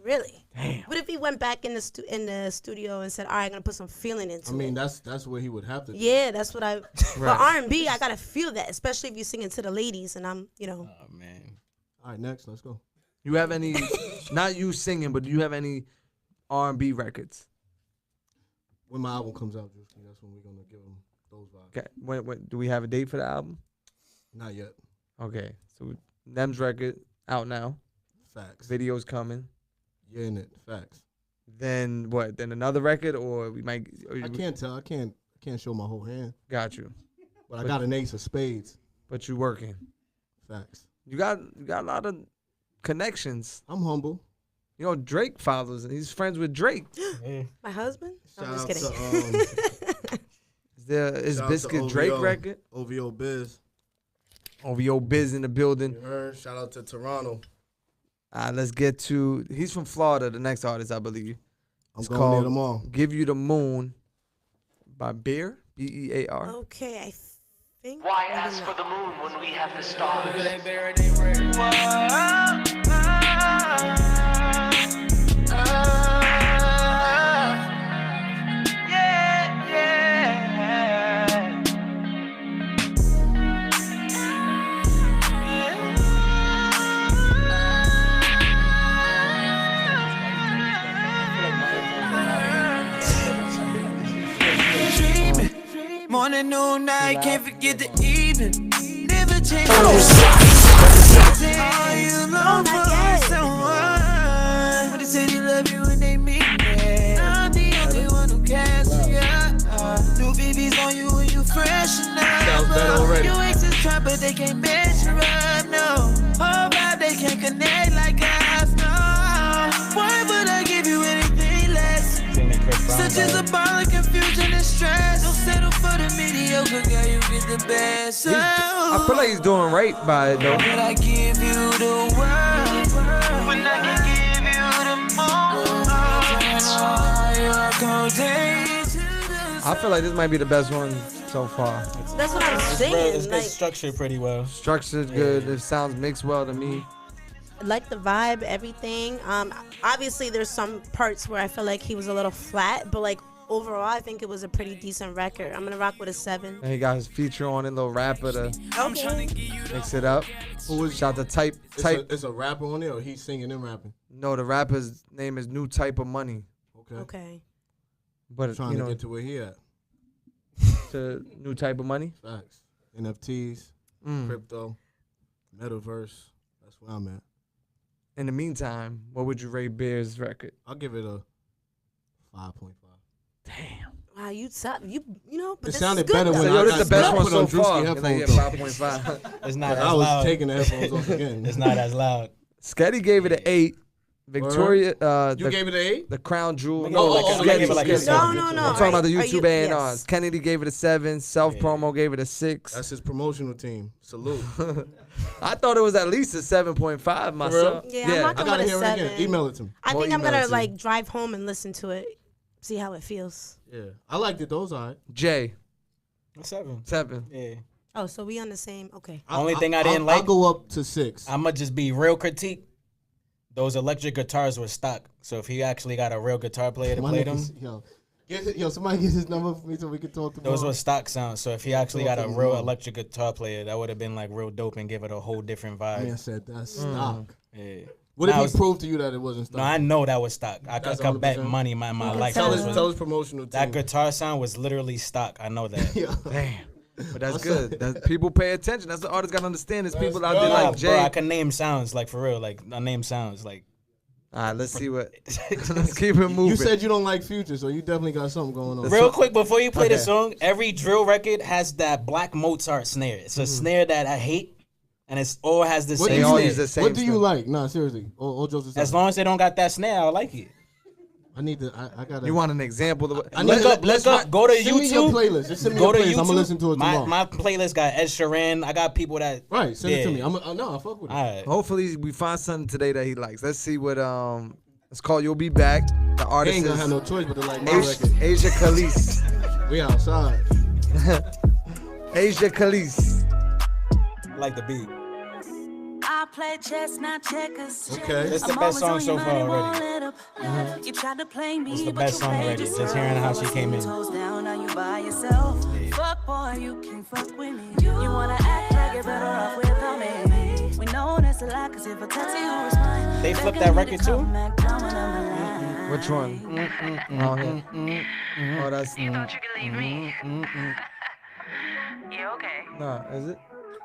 Really? Damn. What if he went back in the studio and said, "All right, I'm gonna put some feeling into I mean, it." that's what he would have to do. Yeah, that's what I. But Right. R&B, I gotta feel that, especially if you're singing to the ladies, and I'm, Oh man. All right, next, let's go. you have any? Not you singing, but do you have any R&B records? When my album comes out, Drewski, that's when we're gonna give them those vibes. Okay. When do we have a date for the album? Not yet. Okay. So Nem's record out now. Facts. Videos coming. Yeah, in it. Facts. Then what? Then another record, or we might. Or I can't tell. I can't show my whole hand. Got you. But I got an ace of spades. But you working. Facts. You got a lot of connections. I'm humble. You know, Drake follows, and he's friends with Drake. my husband. No, I'm Shout just out kidding. to Is shout out to Biscuit Drake OVO. record? OVO Biz. OVO Biz in the building. You heard? Shout out to Toronto. Let's get to. He's from Florida. The next artist, I believe. I'm It's going near called them all. "Give You the Moon" by Bear. BEAR. Okay, I think. Why maybe ask not. for the moon when we have the stars? dreaming. Morning, noon, night, can't forget the evening. Never change. say, are you alone for someone? But they say they love you and they mean it. I'm the only one who cares for you. New BBs on you and you freshen up. Sounds better already. Your exes try, but they can't measure up, no. Whole vibe, they can't connect like us, no. Why would I give you anything less? Such as a ball of confusion and stress. Don't settle for the mediocre, girl, you get the best. I feel like he's doing right by it, though. When I give you the world, when I can give you the moon, all your cold days. I feel like this might be the best one so far. That's what I'm saying. It's Like, structured pretty well. Structured good. It sounds mixed well to me. like the vibe, everything. Obviously, there's some parts where I feel like he was a little flat, but like overall, I think it was a pretty decent record. I'm gonna rock with a 7. And he got his feature on it, little rapper to Okay. mix it up. Who is Shout to Type. It's a rapper on there, or he's singing and rapping? No, the rapper's name is New Type of Money. Okay. Okay. But Trying you to know, get to where he at. to New Type of Money. Facts. NFTs, crypto, metaverse. That's where I'm at. In the meantime, what would you rate Bear's record? I'll give it a 5.5. Wow, you know, but It this sounded is good, better though. when Yo, I this got the best put one on so Drewski far. headphones. Yeah, 5.5. It's not as I was loud. taking the headphones off again. It's not as loud. Sketty gave it an 8. Victoria, You gave it an 8? the Crown Jewel. No, like I gave it like a Sketty. 7. No. I'm talking about the Are YouTube you- A&Rs. yes. Kennedy gave it a 7. Self promo gave it a 6. That's his promotional team. Salute. I thought it was at least a 7.5 myself. Yeah, I'm I rocking gotta with a hear it 7. again. Email it to me. I We'll think I'm email it gonna to like drive home and listen to it, see how it feels. Yeah, I liked it. Those all right. Jay, 7. 7. Yeah. Oh, so we on the same? Okay. Only thing I I'll didn't like. go up to 6. I'ma just be real critique. Those electric guitars were stock. So if he actually got a real guitar player to My play them, niggas- somebody get his number for me so we can talk tomorrow. those were stock sounds. So if he actually talk got a to him real tomorrow. electric guitar player, that would have been like real dope and give it a whole different vibe. Man said that's stock. Yeah. What if Now he it's- proved to you that it wasn't stock? No, I know that was stock. I That's could bet 100%. money my life. Tell this his, was- tell his promotional team. that guitar sound was literally stock. I know that. Yeah. Damn. But that's good. People pay attention. That's the artist got to understand. There's people out go. there Nah, like Jay. bro, I can name sounds like for real. Like I name sounds like. All right, let's see what. Let's keep it moving. You said you don't like Future, so you definitely got something going on. Real quick before you play the Okay. song, every drill record has that black Mozart snare. It's a snare that I hate, and it's all has the What same do you all snare. use the same What do you snare. like? Nah, seriously. All jokes aside. As long as they don't got that snare, I like it. I need to. I gotta. You want an example? Of I Look need up, let's look up, go to send me your YouTube. playlist. Just send me Go your to playlist. YouTube. I'm gonna listen to it tomorrow. My playlist got Ed Sheeran. I got people that. Right, send it to Yeah. me. No, I fuck with it. All right. Hopefully, we find something today that he likes. Let's see what. It's called "You'll Be Back." The They artist ain't gonna have is no choice but to like my record. Asia Khalees. We outside. Asia Khalees. I like the beat. I play chess, not checkers. Okay. It's the I'm best always song on so your far money, already. won't let up. You tried to play me, It's the but best you song played already. yourself. Just hearing how she came in. Toes down, now you by yourself. Fuck boy, you can't fuck with me. You wanna act like you're better off without me. We know that's a lie, cause if I text you, respond. They flipped that record too? Which one? Oh, yeah. Oh, that's. You thought you could leave me? You okay? Nah, is it?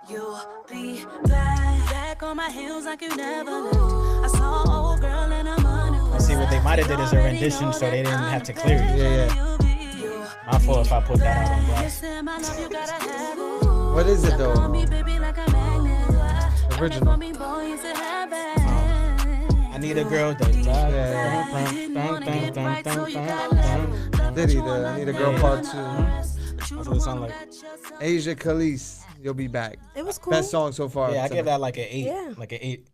You'll be back on my heels like you never left. I saw an old girl and I'm on it. See what they might have did is a rendition, so they didn't have to clear it. Yeah. My fault if I put that out on blast. What is it though? Original. I need a girl that Diddy, I Need a Girl Part 2. That's what it sound like. Asia Khalees, You'll Be Back. It was cool. Best song so far. Yeah, I tonight. give that like an 8. Yeah. Like an 8.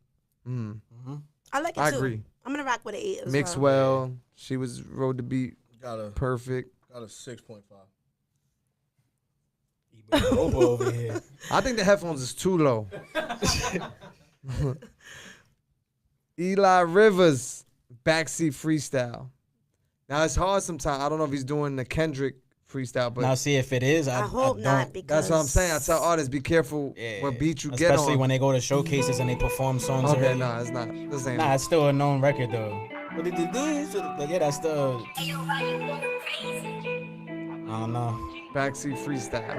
I like it I too. agree. I'm gonna rock with an 8 as Mixed well. well. She was rode the beat perfect. Got a 6.5. Over here. I think the headphones is too low. Eli Rivers, Backseat Freestyle. Now it's hard sometimes. I don't know if he's doing the Kendrick freestyle, but Now see if it is. I hope don't. not, because that's what I'm saying. I tell artists be careful what beat you get on. Especially when they go to showcases and they perform songs. Okay, already. nah, it's not. This ain't. Nah, it's still a known record though. What did they do? Yeah, that's the. I don't know. Backseat Freestyle.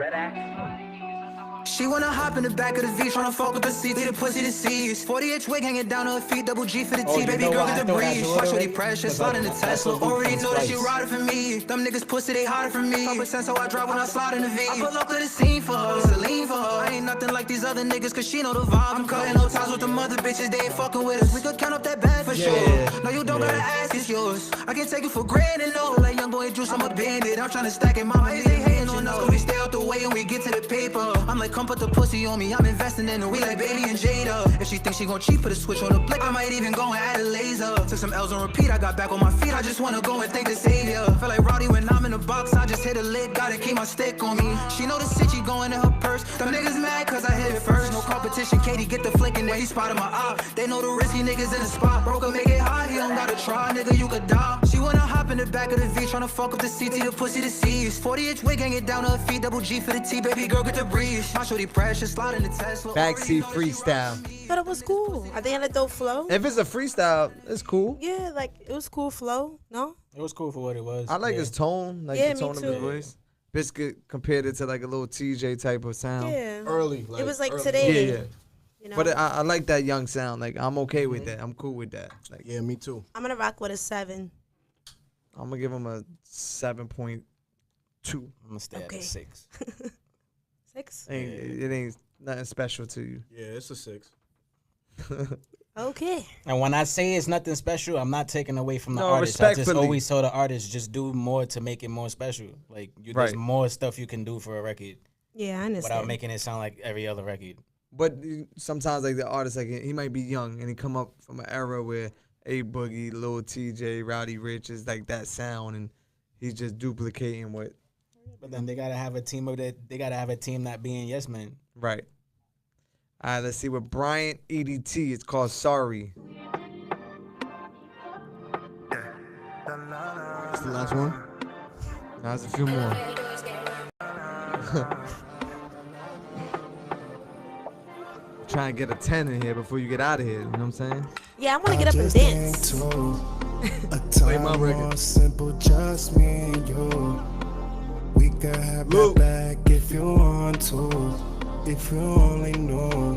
She wanna hop in the back of the V, tryna fuck with the seat, leave the pussy to seize. 40-inch wig hanging down to her feet, double G for the T, baby girl get the breeze. Watch what he precious, slide in the Tesla. Already know that she riding for me. Them niggas pussy, they harder for me. 5% so I drive when I slide in the V. I pull up to the scene for her, Celine for her. I ain't nothing like these other niggas, cause she know the vibe. I'm cutting no ties with the mother bitches, they ain't fucking with us. We could count up that bag for sure. No, you don't gotta ask, it's yours. I can take it for granted, no. Like young boy Juice, I'm a bandit. I'm tryna stack it, mama, they hating on us. Cause we stay out the way and we get to the paper. I'm like, come put the pussy on me, I'm investing in her. We like Baby and Jada. If she thinks she gon' cheat, put a switch on the blick, I might even go and add a laser. Took some L's on repeat, I got back on my feet. I just wanna go and thank the savior. Feel like Rowdy when I'm in the box, I just hit a lid, gotta keep my stick on me. She know the shit, she going in her purse. Them niggas mad cause I hit it first. No competition, Katie get the flick in there, he spotted my eye. They know the risky niggas in the spot. Broke make it hot, he don't gotta try, nigga, you could die. She wanna hop in the back of the V, tryna fuck up the CT, the pussy to seize. 40-inch wig hanging down to her feet, double G for the T, baby girl get the breeze. My shorty precious, slide in the Tesla. Backseat freestyle. But it was cool. I think it had a dope flow. If it's a freestyle, it's cool. Yeah, like it was cool flow. No? It was cool for what it was. I like his tone, like Yeah, the me tone of his too. voice. Biscuit compared it to like a little TJ type of sound. Yeah. Early. It was like early. today. Yeah. You know? But I like that young sound. Like I'm okay with that. I'm cool with that. Like Yeah, me too. I'm gonna rock with a 7. I'm gonna give him a 7.2. I'm gonna stay at a 6. 6? It ain't nothing special to you. Yeah, it's a 6. Okay. And when I say it's nothing special, I'm not taking away from the No, artist. I just respectfully. always tell the artist just do more to make it more special. Like there's more stuff you can do for a record Yeah, I understand. without making it sound like every other record. But sometimes like the artist, like he might be young and he come up from an era where A Boogie, Lil TJ, Rowdy Rich is like that sound, and he's just duplicating what. But then they gotta have a team of that. They gotta have a team not being yes men. Right. All right, let's see what Bryant EDT. It's called Sorry. That's the last one. Now there's a few more. Trying to get a 10 in here before you get out of here. You know what I'm saying? Yeah, I want to get up and dance. Play my record. Simple, just me and you. We can have that back if you want to. If you only knew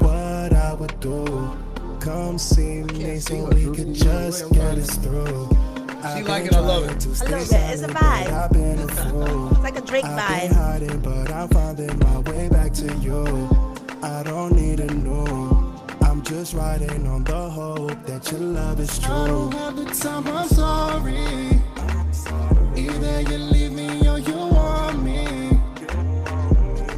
what I would do. Come see me so we could just get us through. She like it, I love it. I love it. It's a vibe. It's like a Drake vibe. Hiding, but I'm finding my way back to you. I don't need a no. I'm just riding on the hope that your love is true. I don't have the time, I'm sorry. Either you leave me or you want me.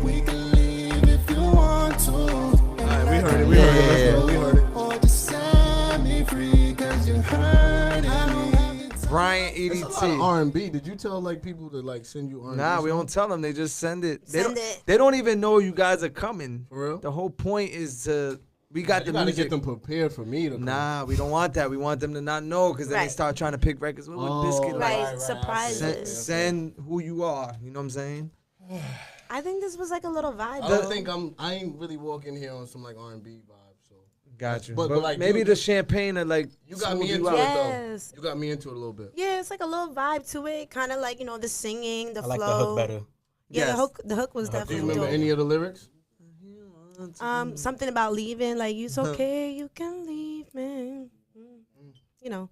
We can leave if you want to. Alright, we heard it. We heard it. Let's go. We heard it. Or just set me free, cause you're hurting me. Bryant It's a lot of EDT. R&B. Did you tell like people to like send you R&B? Nah, we songs? don't tell them. They just send it. Send it. They don't even know you guys are coming. For real? The whole point is to. We got You the gotta music. get them prepared for me to come. Nah, we don't want that. We want them to not know because then they Right. start trying to pick records. What would Biscuit like? Right, surprises. Send who you are. You know what I'm saying? I think this was like a little vibe. I though. don't think I ain't really walking here on some like R&B vibe. So Got you. But But, like, maybe you- the champagne or like you got smooth me into out. it Yes. though. You got me into it a little bit. Yeah, it's like a little vibe to it. Kind of like, the singing, the I like the flow. hook better. Yeah, Yes. the hook was Do you definitely remember dope. any of the lyrics? Something about leaving, like it's okay, you can leave, man.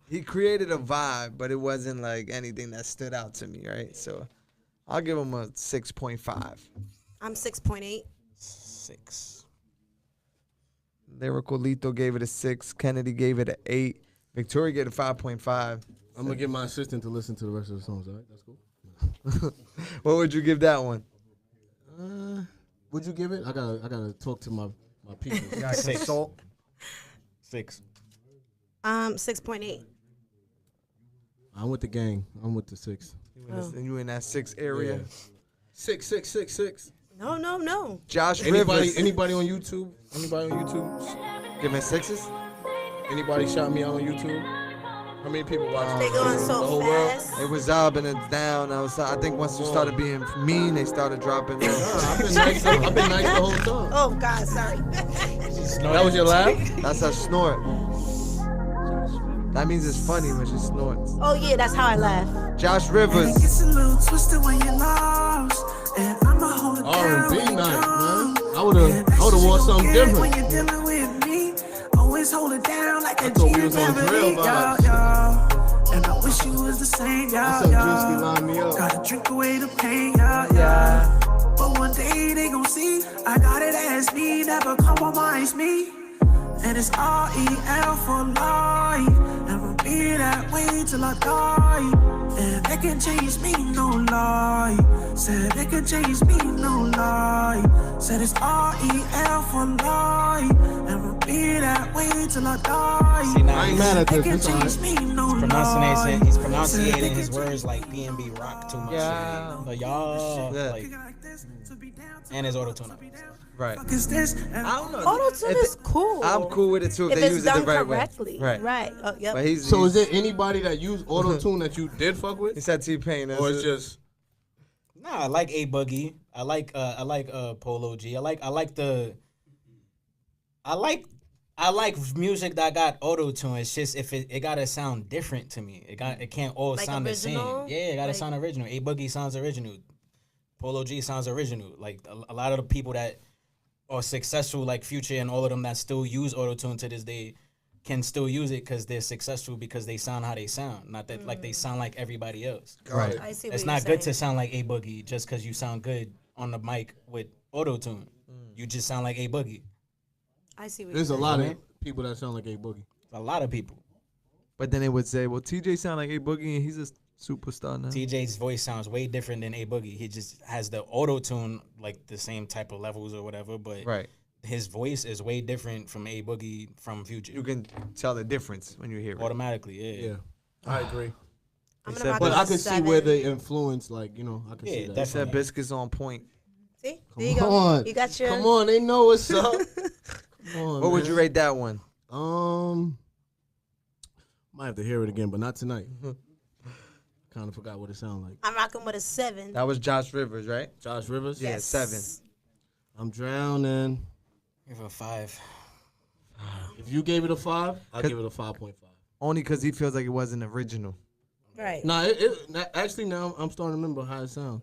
He created a vibe, but it wasn't like anything that stood out to me, right? So I'll give him a 6.5. I'm 6.8. 6. Lyrical Lito gave it a 6. Kennedy gave it an 8. Victoria gave it a 5.5. I'm gonna get my assistant to listen to the rest of the songs. All right, that's cool. What would you give that one? Would you give it? I gotta talk to my people. 6. 6. 6.8. I'm with the gang. I'm with the 6. You in that 6 area? Yeah. 6. No. Josh Rivers. Anybody on YouTube? Anybody on YouTube? Giving 6s? Anybody shout me out on YouTube? How many people watch? They going the so whole fast. It was up and it's down. I think once you started being mean, they started dropping. I've been nice the whole time. Oh God, sorry. That was your laugh? That's a snort. That means it's funny when she snorts. Oh yeah, that's how I laugh. Josh Rivers. It's a little twisted when you're lost, and I'ma hold it down R&B when you night, come. man. That's something different. When you're dealing with me, always hold it down like a thought we G was on drill Beverly, vibes. yo. And I wish you was the same, yo, What's up, Drewski? Line me up. Gotta drink away the pain, yo. But one day they gon' see I got it as me, never compromise me. And it's R-E-L for life, and we'll be that way till I die. And they can change me, no lie. Said they can change me, no lie. Said it's R-E-L for life, and we'll be that way till I die. See, now I ain't mad at They this. can It's all change right. me, no Pronunciation, lie. he's pronunciating his words like B&B rock too much. Yeah. Like, y'all, Yeah. like, and his auto-tune. Right. Fuck is this? I don't know. Auto-tune is cool. I'm cool with it too if If they it's use it the done right correctly. way. Right. Oh, yep. But he's So is there anybody that used auto-tune that you did fuck he with? said T-Pain. Or it's just... Nah, I like A Boogie. I like Polo G. I like music that got auto tune. It's just if it gotta sound different to me. It can't all Like sound original? the same. Yeah, it gotta Like- sound original. A Boogie sounds original. Polo G sounds original. Like a lot of the people that are successful, like Future and all of them that still use auto tune to this day, can still use it because they're successful because they sound how they sound. Not that like they sound like everybody else. Right. I see what It's you're not good saying. to sound like A Boogie just because you sound good on the mic with auto tune. You just sound like A Boogie. I see what There's a you're lot saying. of people that sound like A Boogie. A lot of people. But then they would say, well, TJ sound like A Boogie and he's a superstar now. TJ's voice sounds way different than A Boogie. He just has the auto tune, like the same type of levels or whatever, but Right. his voice is way different from A Boogie from Future. You can tell the difference when you hear it. Automatically, yeah. Yeah, I agree. I'm They gonna said rock But with I a can see 7. where the influence, like, you know, I can Yeah, see that. They definitely. said Biscuits on point. See? There you Come go. on. You got your. Come on, they know what's up. Come on, What would you rate that one? Might have to hear it again, but not tonight. Kind of forgot what it sounded like. I'm rocking with a 7. That was Josh Rivers, right? Josh Rivers? Yeah, 7. I'm drowning. Give it a 5. If you gave it a 5, I'll give it a 5.5. Only because he feels like it wasn't original. Right. Nah, actually now I'm starting to remember how it sounds.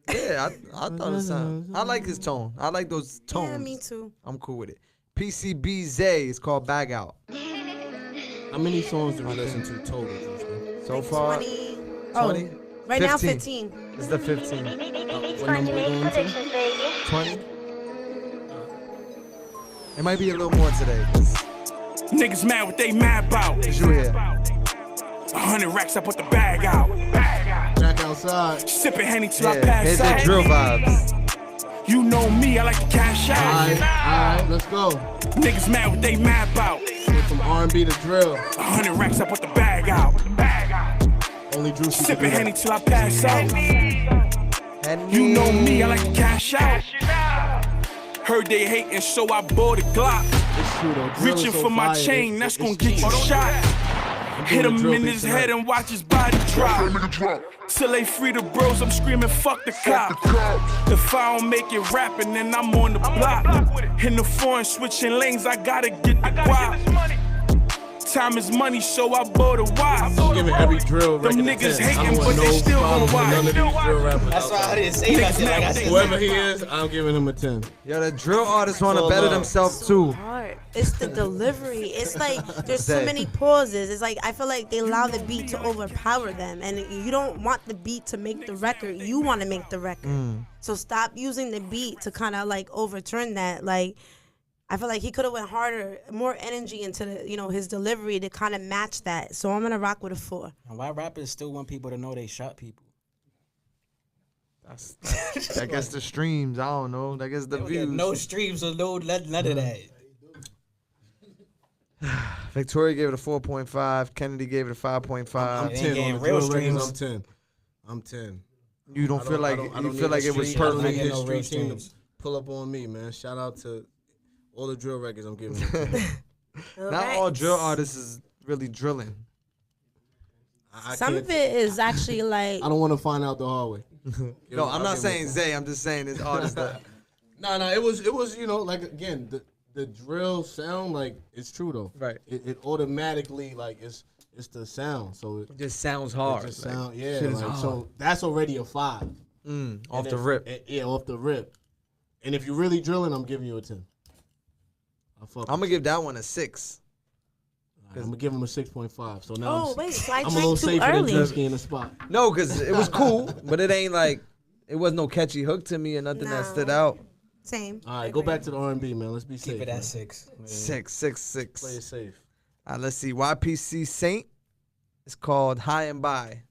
Yeah, I thought it sounded. I like his tone. I like those tones. Yeah, me too. I'm cool with it. PCB Zay is called Bag Out. How many songs did we listen to total, Drewski? So far, 20. 20? Right now, 15. It's the 15. What number we going to? 20? It might be a little more today. 'Cause Niggas mad what they mad about. you here. 100 racks, I put the bag out. Back outside. Sipping Henny till I Yeah, pass here's the out. drill vibes. You know me, I like to cash out. Alright, let's go. Niggas mad what they mad about. Went from R&B to drill. 100 racks, I put the bag out. Only Drewski can do Sipping Henny that. till I pass out. You know me, I like to cash out. Heard they hating, so I bought a Glock. It's true though. Drill is Reaching so for my fire. chain, that's It's gonna get cheap. you shot. Hit doing him drill in beat his tonight. head and watch his body drop. Till they free the bros, I'm screaming, fuck the cop. If I don't make it rapping, then I'm on the block. In the foreign, switching lanes, I gotta get the guap. Time is money, so I bought a watch. I'm giving every drill record Them a niggas 10. I don't hating, want but they no still problem gon' with none of these watch. drill rappers. That's why I didn't say that shit like I said. Whoever he is, I'm giving him a 10. Yo, the drill artists want to Full better love. themselves too. Hard. It's the delivery. It's like there's so Zay. many pauses. It's like I feel like they allow the beat to overpower them, and you don't want the beat to make the record. You want to make the record. So stop using the beat to kind of like overturn that. Like I feel like he could have went harder, more energy into the, his delivery to kind of match that. So I'm gonna rock with a 4. And why rappers still want people to know they shot people? I guess the streams. I don't know. I guess the They don't views. get no streams or none of that. Victoria gave it a 4.5. Kennedy gave it a 5.5. I'm 10 on the real drill records. streams. I'm 10. You don't feel like I you don't feel need like the it was street- I don't perfect. need get his no real street team to streams. pull up on me, man. Shout out to all the drill records I'm giving. them. Not all drill artists is really drilling. I Some can't- of it is actually like I don't want to find out the hard way. No, I'm I'll not give saying him- Zay. I'm just saying it's artists that. No, it was like again the drill sound, like it's true though. Right. It automatically like it's the sound, so it just sounds hard. just Like, sound yeah. shit is Like, hard. so that's already a 5 off And the if- rip. Yeah, off the rip. And if you're really drilling, I'm giving you a 10. fuck. I'm gonna give that one a 6. I'm gonna give him a 6.5. So now I I'm a little too safer early. than Drewski in the spot. No, because it was cool, but it ain't like it was no catchy hook to me or nothing that stood out. Same. All right, go back to the R&B, man. Let's be safe. Keep it at man. 6. 6. Play it safe. All right, let's see. YPC Saint. It's called High and By.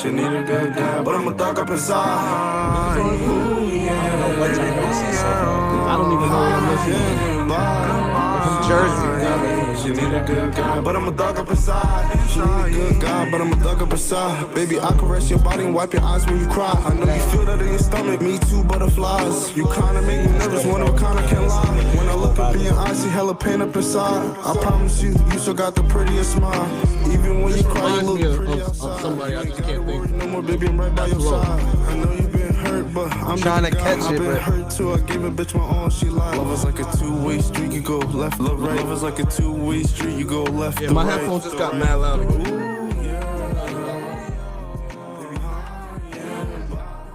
She need a good guy, but I'm a thug up inside. I don't even know what I'm listening to. From Jersey. She need a good guy, but I'm a thug up inside. She need a good guy, but I'm a thug up inside. Baby, I caress your body and wipe your eyes when you cry. I know you feel that in your stomach. Me too, butterflies. You kinda make me nervous, one of a kind, I can't lie. When I look up in your eyes, see hella pain up inside. I promise you, you still got the prettiest smile. Even when you cry, you look pretty outside. Somebody I just can't think. No more, baby, I'm right by your side. I know you've been hurt, but I'm trying to catch I've it, been but hurt too. I gave a bitch my all, she lied. Love is like a two-way street, you go left, love, right. Love is like a two-way street, you go left. Yeah, my headphones just got mad loud again.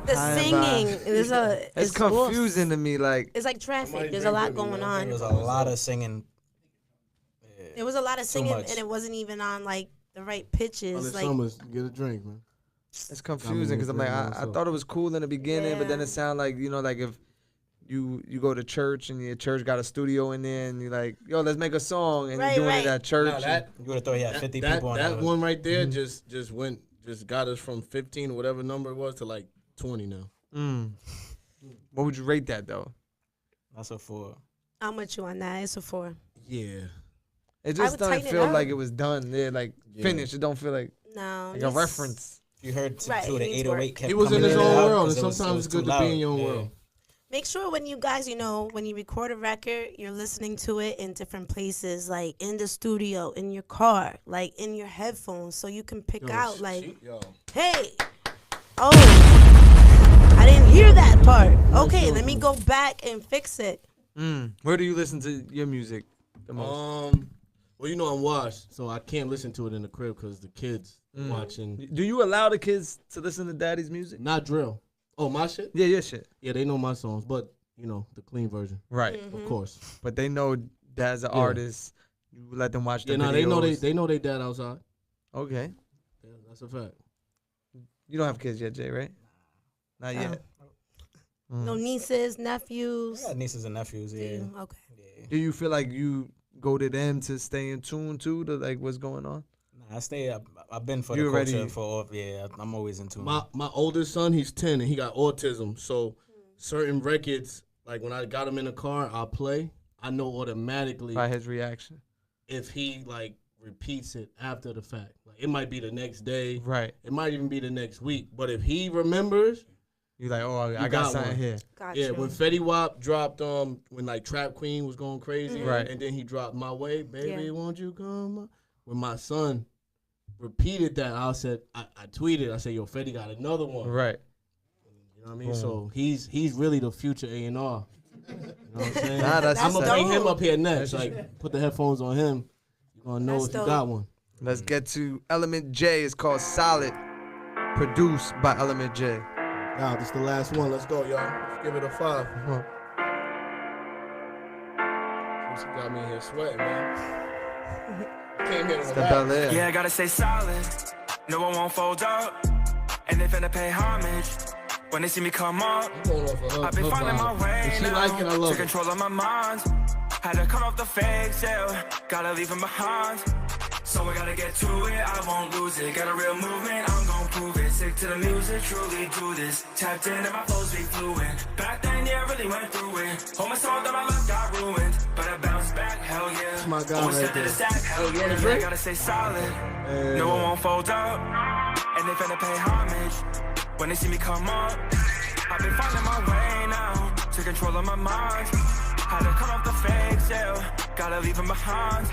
The singing is It's confusing to me. Like it's like traffic. There's a lot going on. There's a lot of singing. There was a lot of singing, much. and it wasn't even on like the right pitches. Other Like Summers, get a drink, man. it's confusing because I'm like I thought it was cool in the beginning, but then it sounded like like if you go to church and your church got a studio in there and you're like, yo, let's make a song and you're doing it at church. No, that, You would have thought 50 people on that that one right there just got us from 15 or whatever number it was to like 20 now. What would you rate that though? That's a 4. I'm with you on that. It's a 4. Yeah. It just doesn't feel like it was done. Yeah, like finished. It don't feel like No. a reference. You heard Right, the it needs 808 work. kept He was in coming his and own out world, 'cause and it was sometimes it's too good to be in your own loud. world. Make sure when you guys, when you record a record, you're listening to it in different places, like in the studio, in your car, like in your headphones, so you can pick out, like, hey, oh, I didn't hear that part. Okay, let me go back and fix it. Where do you listen to your music the most? Well, I'm washed, so I can't listen to it in the crib because the kids watching. Do you allow the kids to listen to daddy's music? Not drill. Oh, my shit? Yeah, your shit. Yeah, they know my songs, but, the clean version. Right. Of course. But they know dad's an artist. You let them watch the Yeah, videos. they know they dad outside. Okay. Yeah, that's a fact. You don't have kids yet, Jay, right? Not yet. No nieces, nephews. I got nieces and nephews, yeah. Okay. Do you feel like you go to them to stay in tune too to like what's going on? Nah, I've been for You the culture already- for I'm always in tune. My oldest son, he's 10 and he got autism. So certain records, like when I got him in the car, I'll play. I know automatically By his reaction. if he like repeats it after the fact. Like it might be the next day. Right. It might even be the next week. But if he remembers, you like, oh, I you got something one. here. Gotcha. Yeah, when Fetty Wap dropped when like Trap Queen was going crazy, Right. and then he dropped My Way, Baby, Yeah. Won't You Come? When my son repeated that, I tweeted, I said, yo, Fetty got another one. Right. You know what I mean? So he's really the future A&R. You know what I'm saying? Nah, that's I'm gonna bring dope. him up here next. Like, put the headphones on him. You're gonna know That's if you dope. got one. Let's get to Element J. It's called Solid, produced by Element J. Nah, this is the last one. Let's go, y'all. Let's give it a 5. She got me in here sweating, man. Came here to The Bel Air. Yeah, I gotta stay solid. No one won't fold up. And they finna pay homage. When they see me come up, I've been finding my way If she now. like it, I love to it. control of my mind. Had to cut off the fake sale. Gotta leave them behind. So I gotta get to it, I won't lose it. Got a real movement, I'm gon' prove it. Sick to the music, truly do this. Tapped in and my flows be fluent. Back then, yeah, I really went through it. All my songs that my life got ruined. But I bounced back, hell yeah. That's my guy Always right stepped to there. the stack, hell Hey, you wanna yeah. drink? I gotta stay solid. No one won't fold up. And they finna pay homage. When they see me come up, I've been finding my way now. To control of my mind. Had to cut off the fake sale. Gotta leave them behind.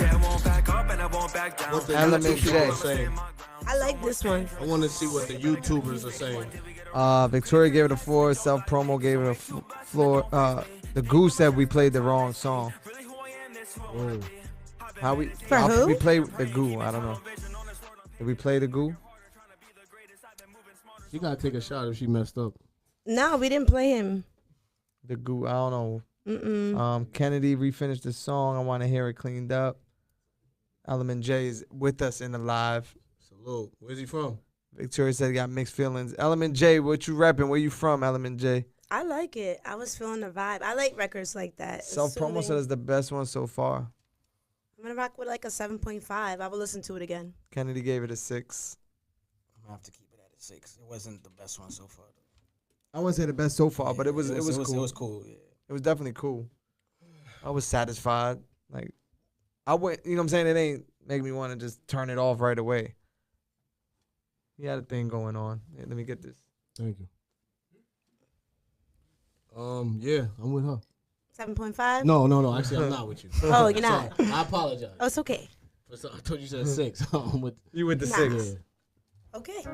Yeah, I won't back up and I won't back down. What the Element YouTube people J. are saying. I like this one. I want to see what the YouTubers are saying. Victoria gave it a 4. Self Promo gave it a floor. The Goose said we played the wrong song. How we? For who? We played the Goo. I don't know. Did we play the Goo? You gotta take a shot if she messed up. No, we didn't play him. The goo, I don't know. Mm-mm. Kennedy refinished the song. I want to hear it cleaned up. Element J is with us in the live. Salute. Where's he from? Victoria said he got mixed feelings. Element J, what you repping? Where you from, Element J? I like it. I was feeling the vibe. I like records like that. It's Self promo soothing. said it's the best one so far. I'm gonna rock with like a 7.5. I will listen to it again. Kennedy gave it a 6. I'm gonna have to keep it at a 6. It wasn't the best one so far. I wouldn't say the best so far, but it was cool. It was cool. Yeah. It was definitely cool. I was satisfied. Like I went, you know what I'm saying? It ain't make me want to just turn it off right away. He had a thing going on. Hey, let me get this. Thank you. Yeah, I'm with her. 7.5? No. Actually, I'm not with you. Oh, you're not? Sorry. I apologize. Oh, it's okay. I thought you said 6. I'm with you with the 6. Okay.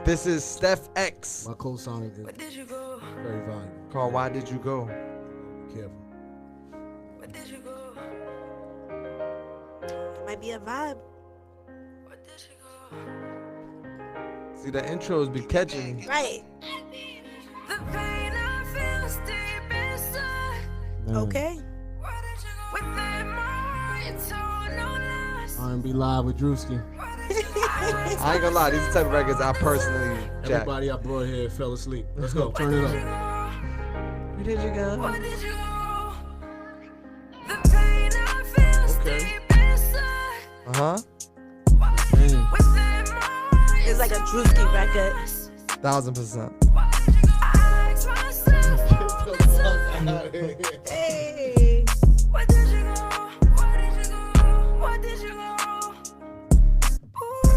This is Steph X. My co-signer is very valuable. Called Why Did You Go? Careful. Where did you go? Might be a vibe. Where did you go? See, the intros be catching me. Right. The pain I feel is deep inside. Okay. Within my heart, you told no lies. R&B Live with Drewski. I ain't gonna lie, these are the type of records I personally jack. Everybody I brought here fell asleep. Let's go, turn it up. Where did you go? Where did you go? The pain I feel is deep inside. Uh-huh. Within my heart, It's like a Drewski record. 1000%. I ask myself all the time. Hey. Where did you go? Where did you go? Where did you go? Ooh,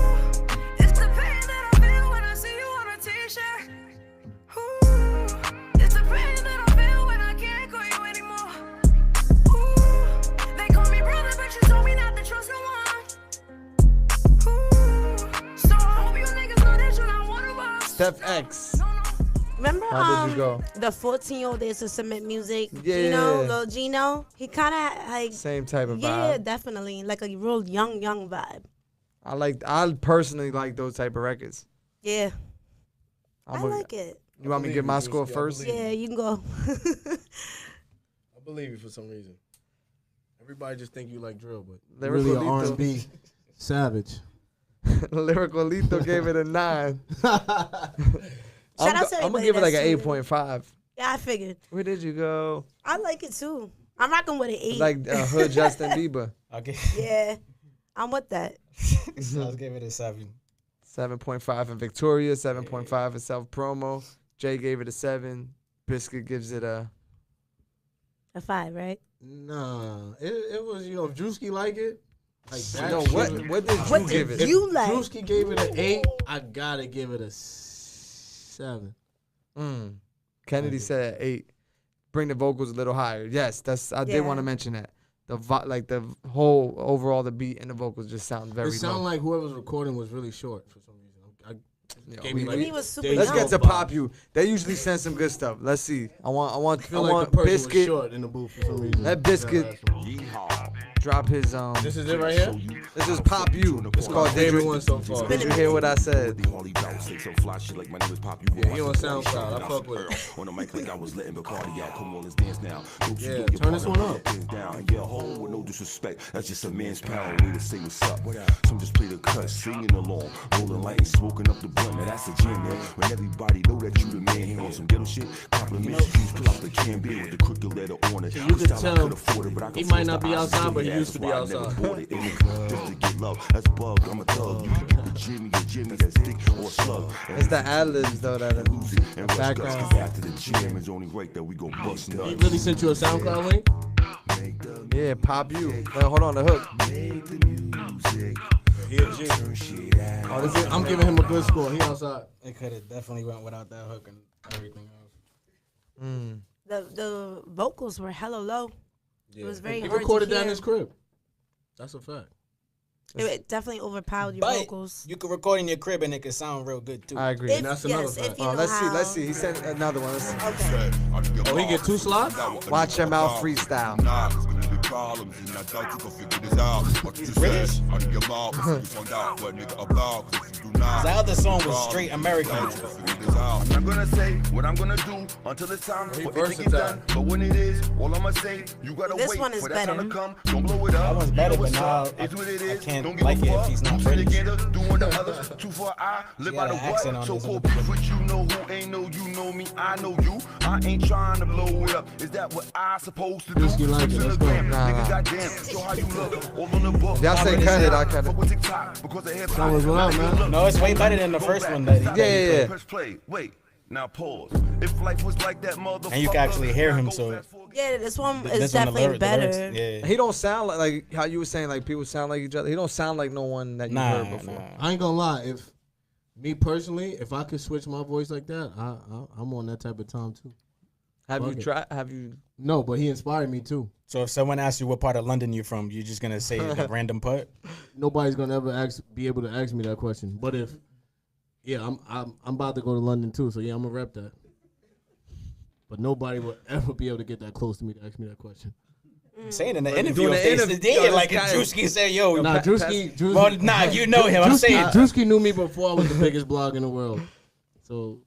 it's the pain that I feel when I see you on a t-shirt. Ooh, it's the pain that I feel when I can't call you anymore. Ooh, they call me brother, but you told me not to trust no one. Ooh, so I hope you niggas know that you're not one of us. Steph X. Remember How did you go? the 14-year-old days to submit music? Yeah. Gino, Lil Gino. He kind of like Same type of yeah, vibe. definitely like a real young vibe. I personally like those type of records. Yeah, I like it. You want me to give my score first? Yeah, you can go. I believe you for some reason. Everybody just think you like drill, but Lyrical really a Lethal. R&B savage. Lyrical Lethal gave it a 9. Shout out to I'm gonna everybody give it like that's an tuning in. 8.5. Yeah, I figured. Where did you go? I like it too. I'm rocking with an 8. Like Hood Justin Bieber. Okay. Yeah, I'm with that. I'll give it a 7. 7.5 in Victoria, 7.5 in Self Promo. Jay gave it a 7. Biscuit gives it a 5, right? Nah, it was, if Drewski like it, like that. No, what did What you give did it? you like? Drewski gave it an 8. I gotta give it a 7. Kennedy said 8. Bring the vocals a little higher. Yes, I did want to mention that. The whole overall the beat and the vocals just sound very. It sounded low. like whoever's recording was really short for some reason. He was super Let's young. get to Pop You. They usually send some good stuff. Let's see. I want I feel like the person was Biscuit. short in the booth for some reason. Let Biscuit drop his This is it right here? This is Pop You. It's called Did favorite You, one so far. Did you hear what I said? Yeah, he on SoundCloud. I fuck with it. On the mic like I was letting Bacardi out. Come on, let's dance now. Yeah, turn this one up. Down. Yeah, home with no disrespect. That's just a man's pound way to say what's up. Some just play the cut, singing along, rolling light and smoking up the blunt. Now that's a jam, man. When everybody know that you the man, hang on some ghetto shit. Compliments, please pull out the can be with the crooked letter on it. You can tell he might not be outside, but he used to be outside. Just to get love, that's bug. I'm a thug. You can get the Jimmy, that's thick or slug. It's the ad-libs though that are And background. after the jam, it's only right that we go bust nuts. He really sent you a SoundCloud link? Yeah, Pop You. Wait, hold on, the hook. He a G. Oh, this is, I'm giving him a good score. He outside. It could have definitely went without that hook and everything else. The vocals were hella low. It was very He hard recorded to that hear. in his crib. That's a fact. It definitely overpowered your But vocals. you could record in your crib and it could sound real good too. I agree. If- And that's another yes, if fact. you know Let's how. see. He sent another one. Let's see. Okay. Oh, he get 2 slots? Watch him out freestyle. problems, and I doubt you can figure this out. What you said, out of your mouth, you find out what nigga about. Cause if you do not, the other song was straight American. I'm not gonna say what I'm gonna do until it's time for it to get done. But when it is, all I'ma say, you gotta This wait one is for that time to better. come. Don't blow it up. That one's better, but now It's what it is. I can't Don't give like a it fuck. if he's not Two British. together, doing the others. Two for an eye, live He by got the an accent what? on So this called one. beef with you know who ain't know you know me. I know you. I ain't trying to blow it up. Is that what I supposed to do? Drewski like it. Let's go. Nigga, goddamn, show how you look. All on the book. If y'all say cut it, I cut it. That was what up, man. No, it's way better than the first one that he Yeah. Press play. Wait. Now pause. If life was like that, motherfucker. And you can actually hear him, so Yeah, this one this is one, the definitely lyrics, better. yeah. He don't sound like how you were saying, like people sound like each other. He don't sound like no one that you Nah, heard before. I ain't gonna lie. If me personally, if I could switch my voice like that, I'm on that type of time too. Have Fuck you it. tried? Have you? No, but he inspired me too. So if someone asks you what part of London you're from, you're just gonna say the random part? Nobody's gonna ever be able to ask me that question. But if, yeah, I'm about to go to London too, so yeah, I'm gonna rep that. But nobody will ever be able to get that close to me to ask me that question. Saying in the Doing interview, the if they interview- did, yo, like this if guy- Drewski said, "Yo, Nah, Drewski. well, nah, you know him." I'm saying, Drewski knew me before I was the biggest blog in the world. So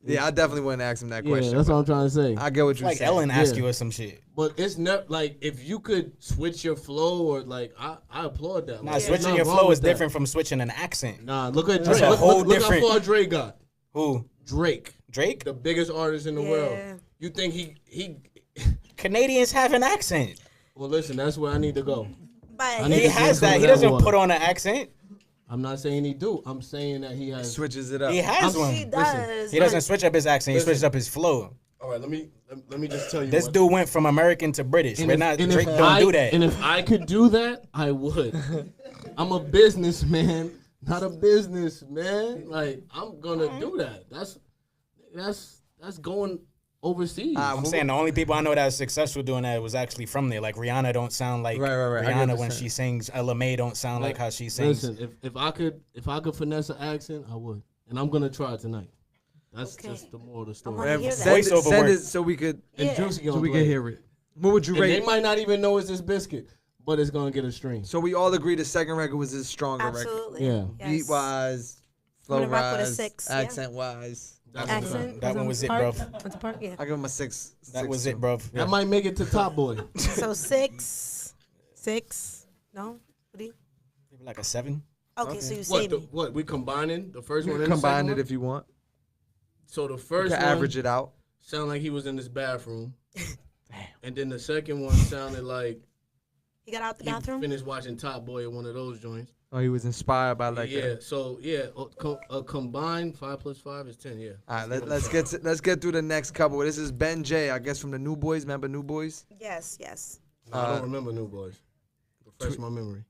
Yeah, I definitely wouldn't ask him that yeah, question. that's what I'm trying to say. I get what you're like saying. Ellen asked Yeah. you or some shit. But it's never like if you could switch your flow or like I applaud that. Nah, Like, there's switching nothing your wrong flow with is that. different from switching an accent. Nah, look at That's Drake. a whole Look how different- far Drake got. Who? Drake, Drake? the biggest artist in the Yeah. world. You think he? Canadians have an accent. Well, listen, that's where I need to go. But I need He to has drink that. some He of that doesn't water. put on an accent. I'm not saying he do. I'm saying that he has. Switches it up. He has one. he does. He doesn't switch up his accent. He Listen. switches up his flow. All right, let me just tell you. This what- dude went from American to British. And We're if- not. and Drake if don't I- do that. And if I could do that, I would. I'm a businessman, not a businessman. Like I'm gonna do that. That's going overseas. I'm saying the only people I know that are successful doing that was actually from there. Like Rihanna don't sound like Right. I get Rihanna what when you're she sings. Ella Mai don't sound like how she sings. Listen, if I could finesse an accent, I would, and I'm gonna try it tonight. That's Okay. just the moral of the I story. wanna hear that. Send it, Voiceover send work. it so we could And Yeah. Drewski so gonna we play can it. hear it. What would you And they rate? might not even know it's this biscuit, but it's gonna get a stream. So we all agree the second record was his stronger record. Absolutely. Yeah. Yes. Beat wise, I'm flow gonna rock with a wise, 6, yeah. accent wise. Accent. That one was it, part? bruv. What's the part? Yeah. I give him a 6. That was it, bro. That might make it to Top Boy. So 6. No. What do you? Maybe like a 7. Okay, so you What? saved me. What? We combining the first You one can and the combine second it one? if you want. So the You first can one average it out. sounded like he was in his bathroom, and then the second one sounded like He got out the he bathroom. finished watching Top Boy at one of those joints. Oh, he was inspired by like yeah. a, So yeah, a combined 5 + 5 is 10. Yeah. all right, let's get through the next couple. This is Ben J, I guess from the New Boys. Remember New Boys? Yes. Yes. No, I don't remember New Boys. Refresh my memory.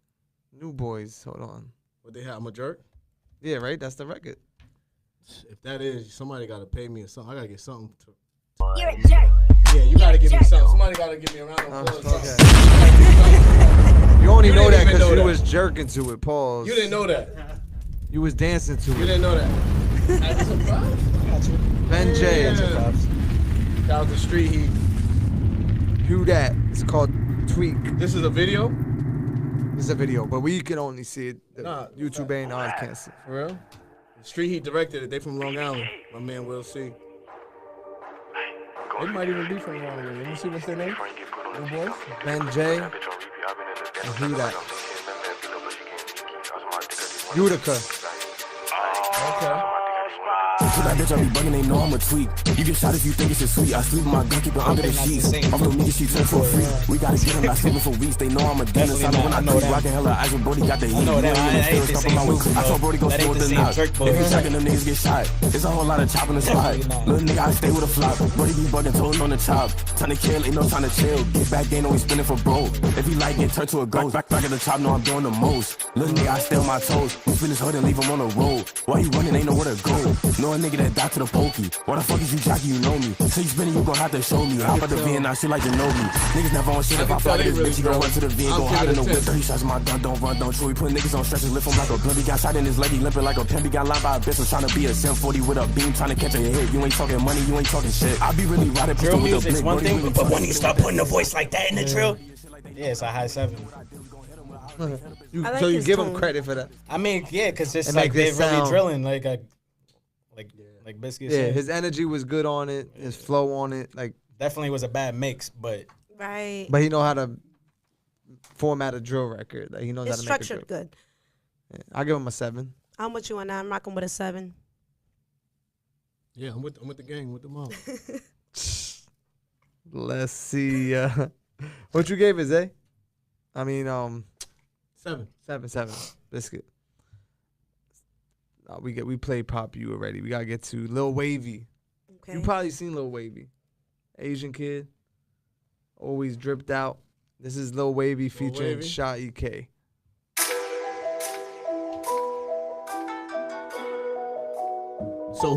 New Boys. Hold on. What they have? I'm a jerk. Yeah, right. That's the record. If that is, somebody got to pay me or something. I got to get something to. You're a jerk. Yeah, you got to give me something. Somebody got to give me a round of applause. You only know that didn't even because know you that. was jerking to it. Pause. You didn't know that. You was dancing to You it. didn't know that. That's a surprise. Ben J. Yeah. Shout out to Street Heat. Who that? It's called Tweak. This is a video? It's a video, but we can only see it. The Nah. YouTube ain't ours can't see. For real? Street Heat directed it. They from Long Island. My man Will C. They might even be from Long Island. Let me see what's their name. New Boys? Ben J. And who that? Utica. Okay. To that bitch, I be bugging, they know I'm a tweak. You get shot if you think it's just sweet. I sleep with my gun, keep it under the sheets. Off the nigga, she turn for a freak. We gotta get him, not sleeping for weeks. They know I'm a demon. So when I know that. Rockin' hella eyes with Brody, got the heat. I know that. I ain't the same movie, I told Brody go that stay ain't with the the same knots. jerk, If boy. you shocking, them niggas get shot. It's a whole lot of chop in the spot. Little nigga, I stay with a flop. Brody be bugging, told on the chop. Time to kill, ain't no time to chill. Get back, ain't always spinning for bro. If he like it, turn to a ghost. Back at the chop, know I'm doing the most. Little nigga, I stay on my toes. We spin his hood and leave him on the road. While he running, ain't nowhere to go. Know a nigga that died to the pokey. Why the fuck is you jockey, you know me? So you spinning, you gon' have to show me. How about the V and I shit like you know me? Niggas never on shit if I fly to this bitch, you gon' run to the V and go hide in the whip. 30 shots in my gun, don't run, don't chew. We put niggas on stretchers, lift him like a blimp. He got shot in his leg, he limping like a pimp. He got lined by a bitch, was trying to be a Sim 40 with a beam, trying to catch a hit. You ain't talking money, you ain't talking shit. I be really riding Drill pistol with a music's blick. one Brody thing, really but when talking you start putting a voice like that in the drill, Yeah, it's a high 7. So you give him credit for that. I mean, yeah, because it's And like make this they're really sound- drilling, like Biscuit Yeah, said. his energy was good on it. His flow on it, like Definitely was a bad mix, but Right. but he know how to format a drill record. Like he knows It's how to make a structured drill. good. Yeah, I give him a 7. I'm with you on that. I'm rocking with a 7. Yeah, I'm with the gang, with the mom. Let's see. What you gave it, Zay? I mean, 7. 7. Biscuit. We played Pop You already. We gotta get to Lil Wavy. Okay. You probably seen Lil Wavy, Asian kid, always dripped out. This is Lil Wavy featuring Wavy? Sha EK. So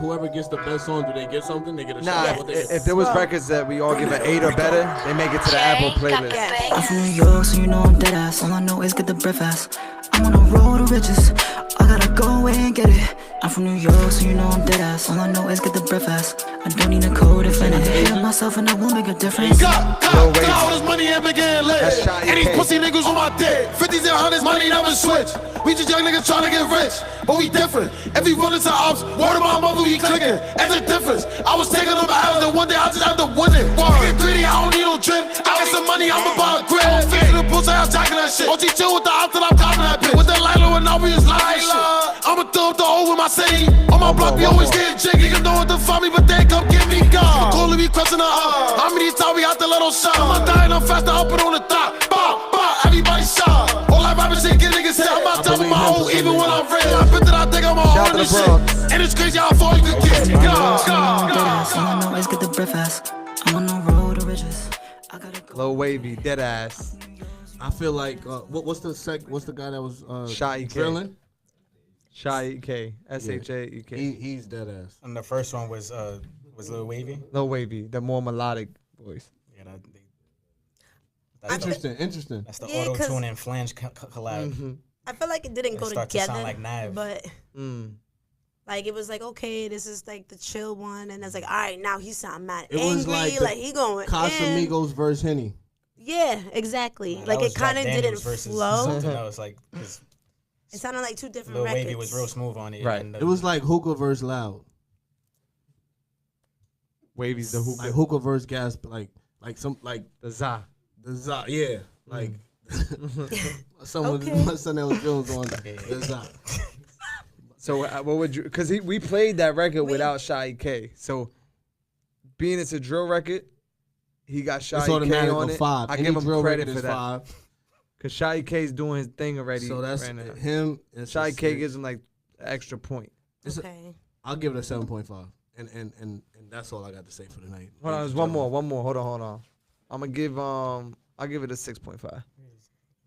whoever gets the best song, do they get something? They get a Nah, shot. What they get? if there was records that we all give an 8 or better, they make it to the Apple playlist. I'm from New York, so you know I'm dead ass. All I know is get the breath fast. I'm on a road to riches. I gotta go away and get it. I'm from New York, so you know I'm dead ass. All I know is get the breath fast. I don't need a code to finish. Hate myself and I won't make a difference. Got all this money and begin lit. And these pussy niggas on my dick. 50s and 100s, money never switch. We just young niggas trying to get rich, but we different. If we run into ops, word of my mother, we clicking. That's the difference. I was taking them out, and one day I just had to win it. Get greedy, I don't need no drip. I got some money, I'ma buy a grip. I'm facing the pussy, I'm jacking that shit. OG chill with the ops, till I'm copping that bitch. With the Lilo and now we just like shit. I'ma throw up the O with my city. On my block, we always getting jiggy. You know what to find me, but they come get me gone. Calling me question the up. How many times we had to let them shot? I'm dying, I'm faster, I'll put on the top. Bah, bah, everybody shot. All that rapping shit, get niggas hit. I'm not telling my own, even when I'm ready. I bet that I think I'm all on this shit. And it's crazy how far you can get. All I know is get the breath fast. I'm on the road to riches. Lil Wavy, dead ass. I feel like what's the guy that was Sha EK. drilling? Sha EK. SHAEK. He's dead ass. And the first one was Lil Wavy. Lil Wavy, the more melodic voice. Yeah, Interesting. That's the Yeah, 'cause- auto tune and flange collab. I feel like it didn't It go starts to together. sound like Nav. But like it was like, okay, this is like the chill one, and it's like, all right, now he sound mad It angry, was like, like he going in. Casamigos versus Henny. Yeah, exactly. That Like was it kind Jack of Daniels didn't versus flow. Something else, like 'cause It sounded like two different Lil records. Wavy was real smooth on it. Right. And It was like Hookah versus Loud. Wavy's the hookah. Like Hookah versus Gas, like the Za. The Za, yeah. Like someone my son that was Jones on the Za. So what would you? Because we played that record without Sha EK. So being it's a drill record, he got Sha It's EK automatic on a it. 5. I Any give him drill credit record for is that. 5. Because Sha EK's doing his thing already. So that's right now. him. It's Sha a EK 6. gives him like an extra point. Okay. I'll give it a 7.5, and that's all I got to say for tonight. Hold on, there's one more. Hold on. I'm gonna give I'll give it a 6.5.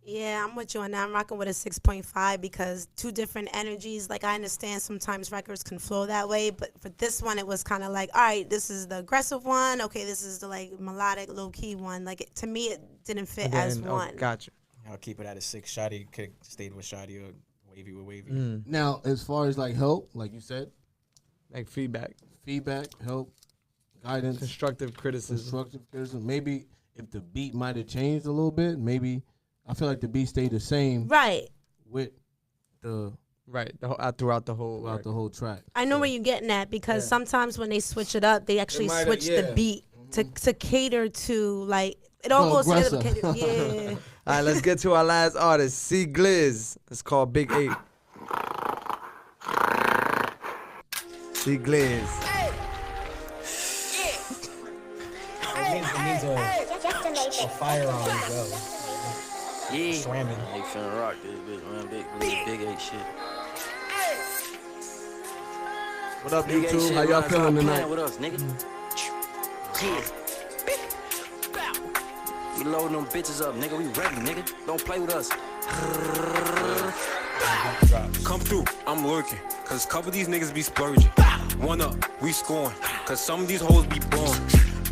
Yeah, I'm with you on that. I'm rocking with a 6.5 because two different energies. Like I understand sometimes records can flow that way, but for this one, it was kind of like, all right, this is the aggressive one. Okay, this is the like melodic, low key one. Like to me, it didn't fit as one. Gotcha. I'll keep it at a 6. Shotty could have stayed with Shotty or Wavy with Wavy. Now, as far as like help, like you said, like feedback, help, guidance, constructive criticism. Maybe if the beat might have changed a little bit, maybe I feel like the beat stayed the same. Right. With the throughout the whole track. I know where you're getting at because sometimes when they switch it up, they actually might have- switch the yeah. beat to cater to like it almost aggressive. yeah. All right, let's get to our last artist, C Gliz. It's called Big 8. C Gliz. It needs a firearm as well. Yeah. Slamming. They finna rock this bitch, man. Big 8 shit. What up, Big 8 YouTube? shit, How y'all man. feeling Stop tonight? playing with us, nigga. Yeah. We loading them bitches up, nigga. We ready, nigga. Don't play with us. Come through, I'm lurking. Cause couple of these niggas be splurging. One up, we scoring. Cause some of these hoes be born.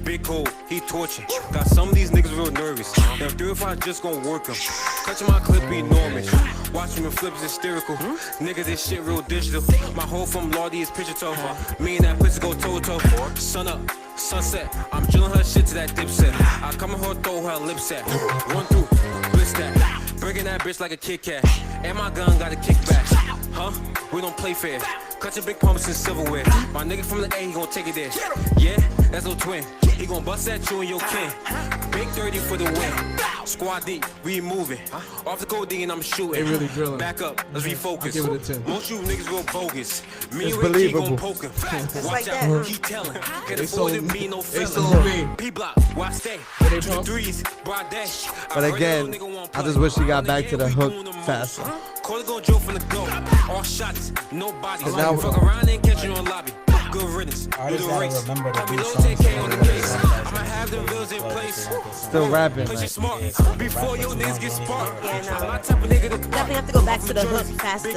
Big cold, he torching. Got some of these niggas real nervous. Them 3 or 5 just gon' work them. Clutching my clip enormous. Watching the flips hysterical. Nigga, this shit real digital. My whole from Lordy is picture toe. Me and that pussy go toe to toe. Sun up, sunset. I'm drilling her shit to that dipset. I come in her, throw her lips at. Run through, bliss that. Breaking that bitch like a Kit Kat. And my gun got a kickback. Huh? We don't play fair. Clutching big pumps and silverware. My nigga from the A, he gon' take it there. Yeah, that's no twin. He gon' bust at you and your kin. Big 30 for the win. Squad deep, we moving. Off the codeine, I'm shooting. They really drilling. Back up, let's refocus. I'll give it a 10. Most you niggas real bogus. Me It's and Ricky believable. gon' poke him. Just Watch like out, that. keep telling. Can't They afford sold to me. be no They felon. sold me. P block, where I stay. Where they To the from? threes, broad day. But again, I just wish he got back to the hook faster. Call it go Joe from the go. All shots, no bodies. Now- Fuck around and catch you on lobby. Good riddance. Artists Do the gotta race. remember to I be do low, songs take care on that the are case. really I'ma have them bills in place. Still rapping. Play shit Like, smart before your niggas get sparked. Yeah, no. I'm my type of nigga to Definitely have to go back to the hook faster. I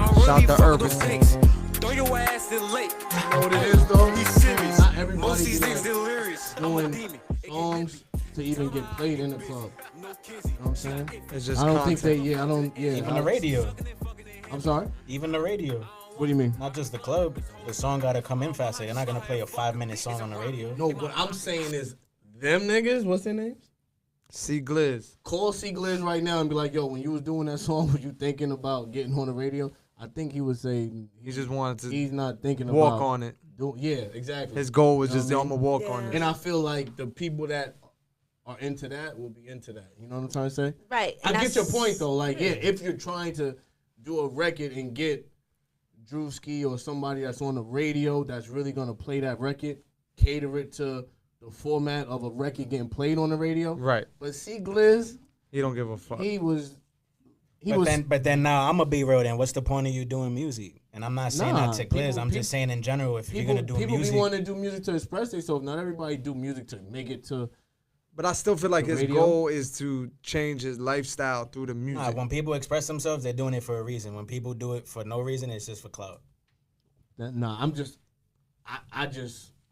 don't Shout really to fuck Urban. with things. Throw your ass in late. You know what it is though? Be serious. Not everybody Most of these be niggas like delirious. I'm a doing demon. songs to even get played in the club. You know what I'm saying? It's just I don't think content. they. Yeah, I don't. Yeah, Even the radio. I'm sorry. Even the radio. What do you mean? Not just the club. The song gotta come in faster. You're not gonna play a 5-minute song on the radio. No, what I'm saying is them niggas. What's their names? C Gliz. Call C Gliz right now and be like, yo, when you was doing that song, were you thinking about getting on the radio? I think he was saying He just wanted to he's not thinking walk about on it. Yeah, exactly. His goal was You know just, what I I'm mean? gonna walk on it. And I feel like the people that are into that will be into that. You know what I'm trying to say? Right. I and get your that's- point though. Like, yeah, if you're trying to do a record and get Drewski or somebody that's on the radio that's really gonna play that record, cater it to the format of a record getting played on the radio. Right. But C Gliz, He don't give a fuck. he was But then now I'm gonna be real. Then what's the point of you doing music? And I'm not saying that to Gliz. I'm just saying in general, if you're gonna do people music, be wanting to do music to express themselves. Not everybody do music to make it to. But I still feel like The his radio? goal is to change his lifestyle through the music. nah, when people express themselves, they're doing it for a reason. When people do it for no reason, it's just for clout.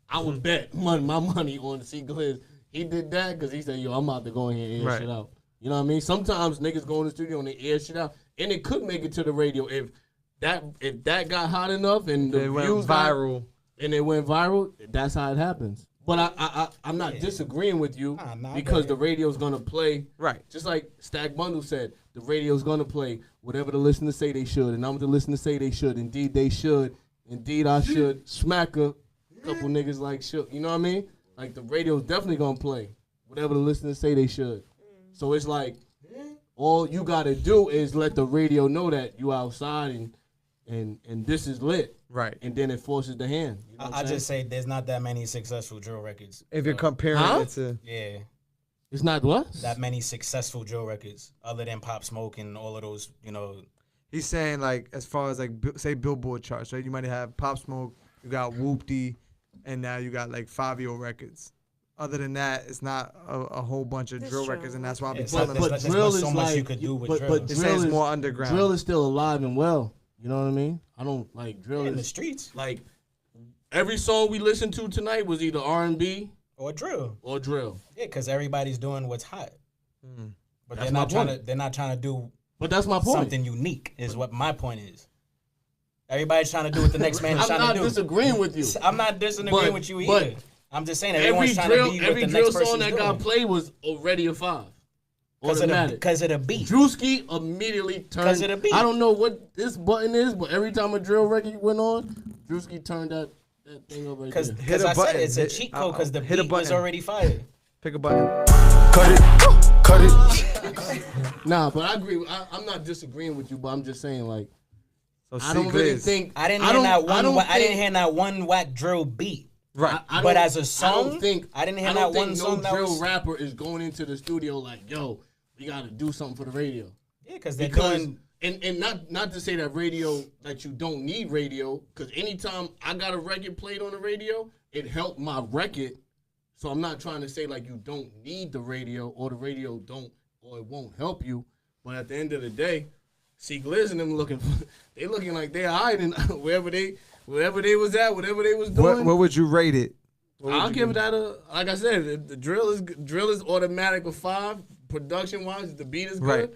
I would bet my money on C Gliz. He did that because he said, yo, I'm about to go in here and air Right. shit out. You know what I mean? Sometimes niggas go in the studio and they air shit out, and it could make it to the radio if that got hot enough and the It went views viral. and it went viral. That's how it happens. But I'm not disagreeing with you because the radio's gonna play. Right. Just like Stack Bundle said, the radio's gonna play whatever the listeners say they should, and I'm what the listeners say they should. Indeed, they should. Indeed, I should. Smack a couple niggas like Shook. You know what I mean? Like the radio's definitely gonna play whatever the listeners say they should. So it's like all you gotta do is let the radio know that you outside and this is lit. Right. And then it forces the hand. You know what I I'm just saying? say there's not that many successful drill records. If you're comparing it to, Yeah, it's not what? that many successful drill records other than Pop Smoke and all of those, you know. he's saying like as far as like say Billboard charts, right? You might have Pop Smoke, you got Whoopty, and now you got like Fabio records. Other than that, it's not a whole bunch of drill records, and that's why I be telling him. There's not so much you could do with drill. They say it's more underground. Drill is still alive and well. You know what I mean? I don't like drill in is- the streets. Like every song we listened to tonight was either R&B or drill. Or drill. Yeah, because everybody's doing what's hot. But That's they're my not trying point. to. They're not trying to do. But that's my point. Something unique is what my point is. Everybody's trying to do what the next man is I'm trying not to do. disagreeing with you. I'm not disagreeing But- with you but either. I'm just saying Every everyone's trying drill, to be what every the drill next song person's that doing. got played was already a 5. Because Automatic. of the beat. Drewski immediately turned. 'Cause of the beat. I don't know what this button is, but every time a drill record went on, Drewski turned that thing over. Because Hit a I said button. it's a Hit- cheat code because the hit a beat was button. already fired. Pick a button. Cut it. Cut it. Nah, but I agree. I'm not disagreeing with you, but I'm just saying like. So I don't really think I didn't hear that one whack drill beat. Right. But as a song, I don't think I didn't hear I that don't one think song no that drill was. rapper is going into the studio like, yo, we got to do something for the radio. Yeah, because they're doing. And not to say that radio that you don't need radio, because anytime I got a record played on the radio, it helped my record. So I'm not trying to say like you don't need the radio or the radio don't or it won't help you. But at the end of the day, see Gliz and them looking like they're hiding wherever they was at, whatever they was doing. What would you rate it I'll give that like I said, the drill is automatic with 5. Production wise, the beat is good. Right.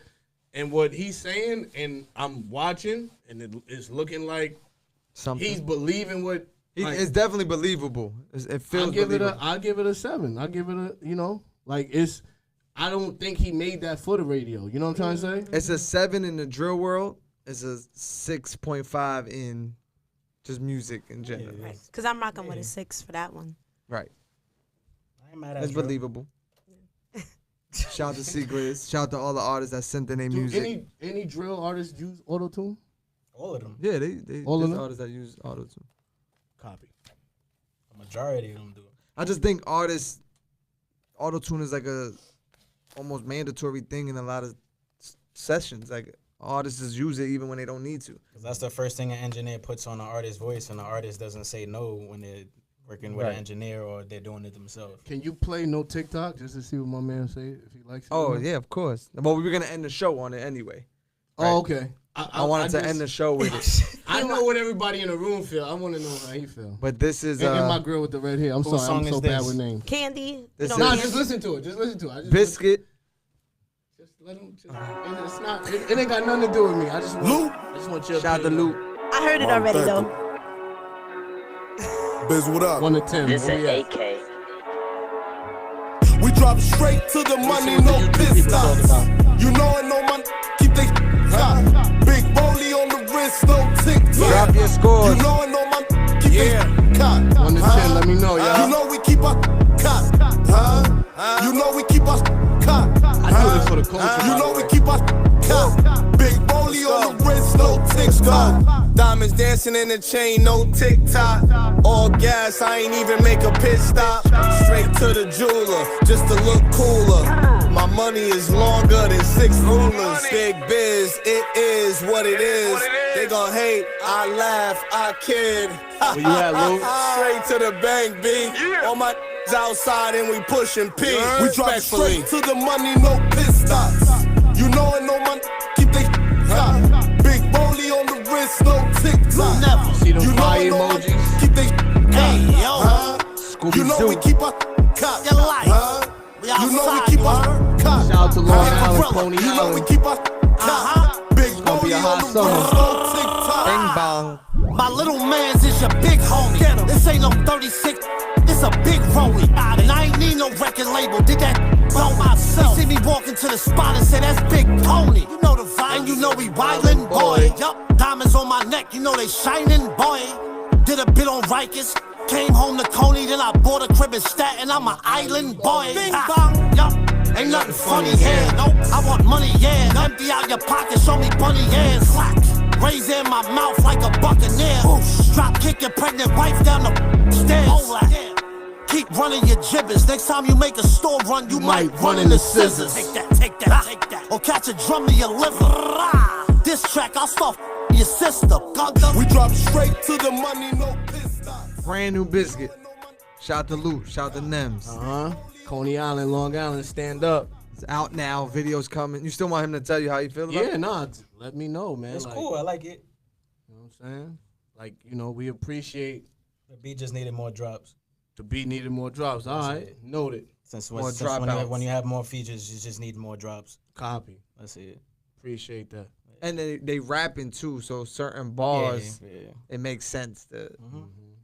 And what he's saying, and I'm watching, and it's looking like Something. he's believing what. It's definitely believable. It feels believable. I'll give it a 7. I'll give it a, I don't think he made that for the radio. You know what I'm trying to say? It's a 7 in the drill world. It's a 6.5 in just music in general. Because I'm rocking with a 6 for that one. Right. I ain't mad at It's drill. believable. Shout out to Secrets. Shout out to all the artists that sent in their music. Any drill artists use auto-tune? All of them. Yeah, they All of there's them? artists that use auto-tune. Copy. A majority of them do. I just think auto-tune is like a almost mandatory thing in a lot of sessions. Like artists just use it even when they don't need to. Because that's the first thing an engineer puts on an artist's voice, and the artist doesn't say no when they're working with an engineer or they're doing it themselves. Can you play No TikTok just to see what my man say if he likes it? Oh, yeah, of course. Well, we were going to end the show on it anyway. Oh, okay. I wanted to end the show with it. I know what everybody in the room feel. I want to know how he feel. But this is... and my girl with the red hair. I'm sorry, I'm so bad with names. Candy. Just listen to it. Biscuit. Just let him... It's not... It ain't got nothing to do with me. I just want your... Shout out to Luke. I heard it already, though. Biz, what up? 1 to 10. This is AK. We drop straight to the money, no distance. You know I know my keep they hot. Big Boley on the wrist, no tick-tock. Drop your scores. You know I know my keep they caught. 1 to 10, let me know, y'all. You know we keep our caught. You know we keep our caught. I do this for the culture. You know we keep our caught. Big Boley on the wrist, no tick-tock. Diamonds dancing in the chain, no tick-tock. All gas, I ain't even make a pit stop. Straight to the jeweler, just to look cooler. My money is longer than 6 rulers. Big biz, it is what it is. They gon' hate, I laugh, I kid. Where you at, Lou? Straight to the bank, B. All my outside and we pushing P. We drop straight to the money, no pit stops. You know I know my keep they hot. Big Boley on the wrist, no tick-tock. Never see them You know fire I know emojis. keep they Hey, yo. You know we keep our cop. Your life. We You know we outside, keep you our heard? cop. Shout out to Long Island, Coney You know we Island. keep our cop. Big gonna be Boley a hot on the summer. wrist, no tick-tock. Bing bong. My little man's is your big homie. This ain't no 36, this a big rollie. And I ain't need no record label, did that by myself. They see me walk into the spot and say that's Big Pony. You know the vibe, and you know we wildin', boy. Yup, diamonds on my neck, you know they shining, boy. Did a bit on Rikers, came home to Coney, then I bought a crib in Staten, I'm an island boy. Bing bong, yup. Ain't nothing funny here, nope. I want money, yeah. Empty out your pocket, show me bunny ears. Raise in my mouth like a buccaneer. Drop kick your pregnant wife down the stairs. Keep running your gibbers. Next time you make a store run, you might run into scissors. Take that, take that, take that. Or catch a drum to your liver. This track, I'll start your sister. We drop straight to the money, no piss stop. Brand new Biscuit. Shout out to Luke. Shout out to Nems. Coney Island, Long Island, stand up. It's out now. Videos coming. You still want him to tell you how you feel about it? Yeah, nah, let me know, man. It's cool. I like it. You know what I'm saying? Like, we appreciate. The beat just needed more drops. The beat needed more drops. All right, noted. Since More when you have more features, you just need more drops. Copy. That's it. Appreciate that. And they rapping too, so certain bars, Yeah. it makes sense to,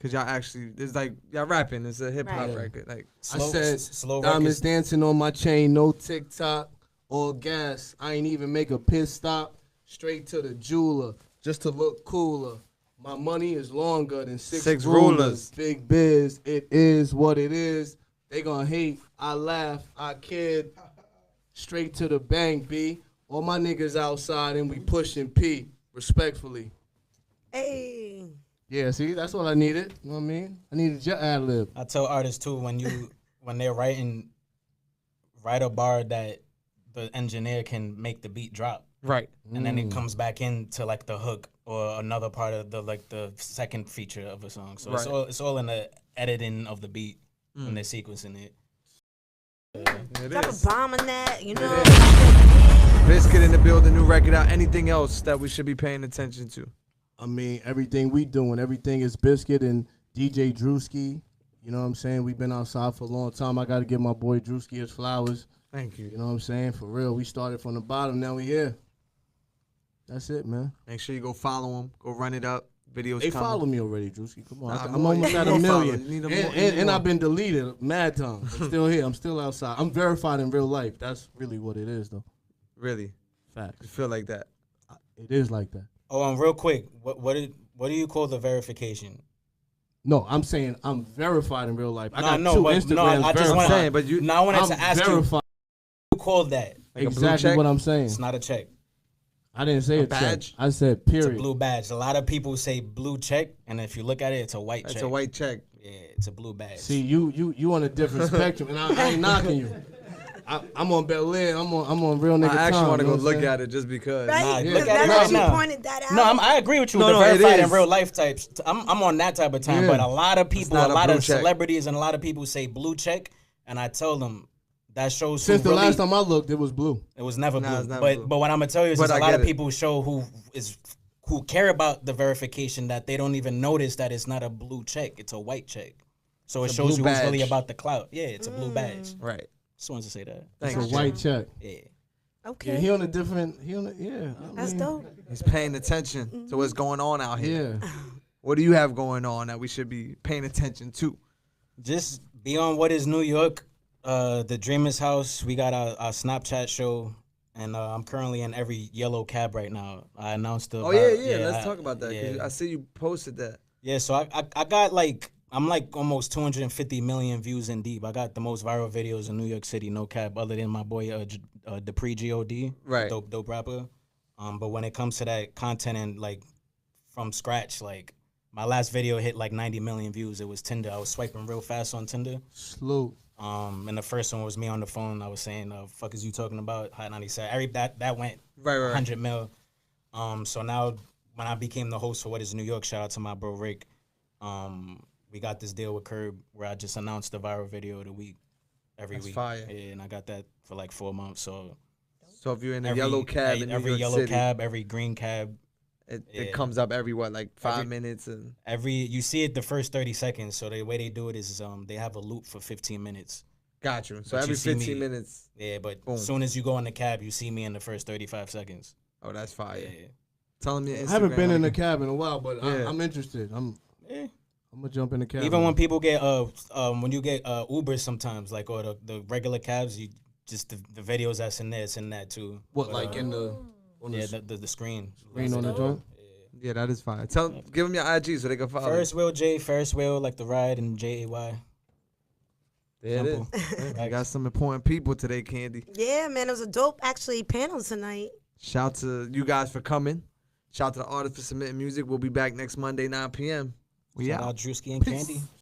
cause y'all actually, it's like y'all rapping. It's a hip hop Right. record. Like I said, slow diamonds records. dancing on my chain, no TikTok, all gas. I ain't even make a piss stop. Straight to the jeweler, just to look cooler. My money is longer than 6 rulers. Big biz, it is what it is. They gonna hate, I laugh, I kid. Straight to the bank, B. All my niggas outside and we pushing P, respectfully. Hey. Yeah, see, that's what I needed. You know what I mean? I needed your ad lib. I tell artists too when they're writing, write a bar that the engineer can make the beat drop. Right. And then it comes back into like the hook or another part of the second feature of a song. So it's all in the editing of the beat when they're sequencing it. Drop a bomb on that, you know. Biscuit in the building, new record out. Anything else that we should be paying attention to? I mean, everything we doing, everything is Biscuit and DJ Drewski. You You know what I'm saying? We've been outside for a long time. I got to give my boy Drewski his flowers. Thank you. You know what I'm saying? For real, we started from the bottom. Now we here. That's it, man. Make sure you go follow him. Go run it up. Videos They coming. follow me already, Drewski. Come on. Nah, I'm almost at a million. And more. I've been deleted mad times. I'm still here. I'm still outside. I'm verified in real life. That's really what it is, though. Really? Facts. You feel like that? It is like that. Oh, real quick, what do you call the verification? No, I'm saying I'm verified in real life. I No, got no, two but Instagrams no, I just want saying, but you. Now I wanted I'm to ask verified. you call that? Like a blue Exactly check? what I'm saying. It's not a check. I didn't say A a check. badge? I said It's period. a blue badge. A lot of people say blue check, and if you look at it, it's a white check. It's a white check. Yeah, it's a blue badge. See, you on a different spectrum, and I ain't knocking you. I'm on Bel Air. I'm on real nigga. I actually want to go look at at it just because. Right? Nah, Because look at it that's right you now. pointed that out. No, I agree with you. No, The no, it verified in is. real life types. I'm on that type of time, Yeah. but a lot of people, not a a lot blue of check. celebrities, and a lot of people say blue check, and I tell them that shows Since who the really, last time I looked, it was blue. it was never Nah, blue. it's never but blue. but what I'm gonna tell you is But there's a I lot get of it. people show who care about the verification that they don't even notice that it's not a blue check, it's a white check. So It's it a shows you blue who's really badge. about the clout. Yeah, it's a blue badge. Right. Just wanted to say that. Thanks. It's a white check. Yeah. Okay. Yeah, he on a different. He on a, yeah. I That's mean, dope. He's paying attention to what's going on out here. Yeah. What do you have going on that we should be paying attention to? Just be on What Is New York, the Dreamers House. We got our Snapchat show, and I'm currently in every yellow cab right now. I announced the. Oh yeah. Let's talk about that. 'Cause Yeah. I see you posted that. Yeah, so I got like I'm like almost 250 million views in deep. I got the most viral videos in New York City, no cap, other than my boy Dupree God, Right. dope rapper. But when it comes to that content and like from scratch, like my last video hit like 90 million views. It was Tinder. I was swiping real fast on Tinder. Salute. And the first one was me on the phone. I was saying, "Fuck is you talking about?" Hot 97. That went Right. 100 mil. So now when I became the host for What Is New York, shout out to my bro Rick. We got this deal with Curb where I just announced the viral video of the week every That's week. fire. Yeah, and I got that for like 4 months. So if you're in a yellow cab in New every York yellow City, cab, every green cab, it comes up every like 5 minutes and you see it the first 30 seconds. So the way they do it is they have a loop for 15 minutes. Got you. So But every see 15 me- minutes. Yeah, but boom. as soon as you go in the cab, you see me in the first 35 seconds. Oh, that's fire. Yeah. Tell me. I haven't been in a cab in a while, but Yeah. I'm interested. I'm gonna jump in the cab. Even when people get when you get Ubers sometimes, like or the regular cabs, you just the videos that's in there, it's in that too. What, But, like in the on yeah, the the screen. screen on the joint? Yeah, that is fire. Give them your IG so they can follow. Ferris wheel J, Ferris wheel like the ride and JAY. There it is. I got some important people today, Candy. Yeah, man, it was a dope actually panel tonight. Shout to you guys for coming. Shout to the artists for submitting music. We'll be back next Monday, 9 p.m. We Shout out. out Drewski and Peace. Candy.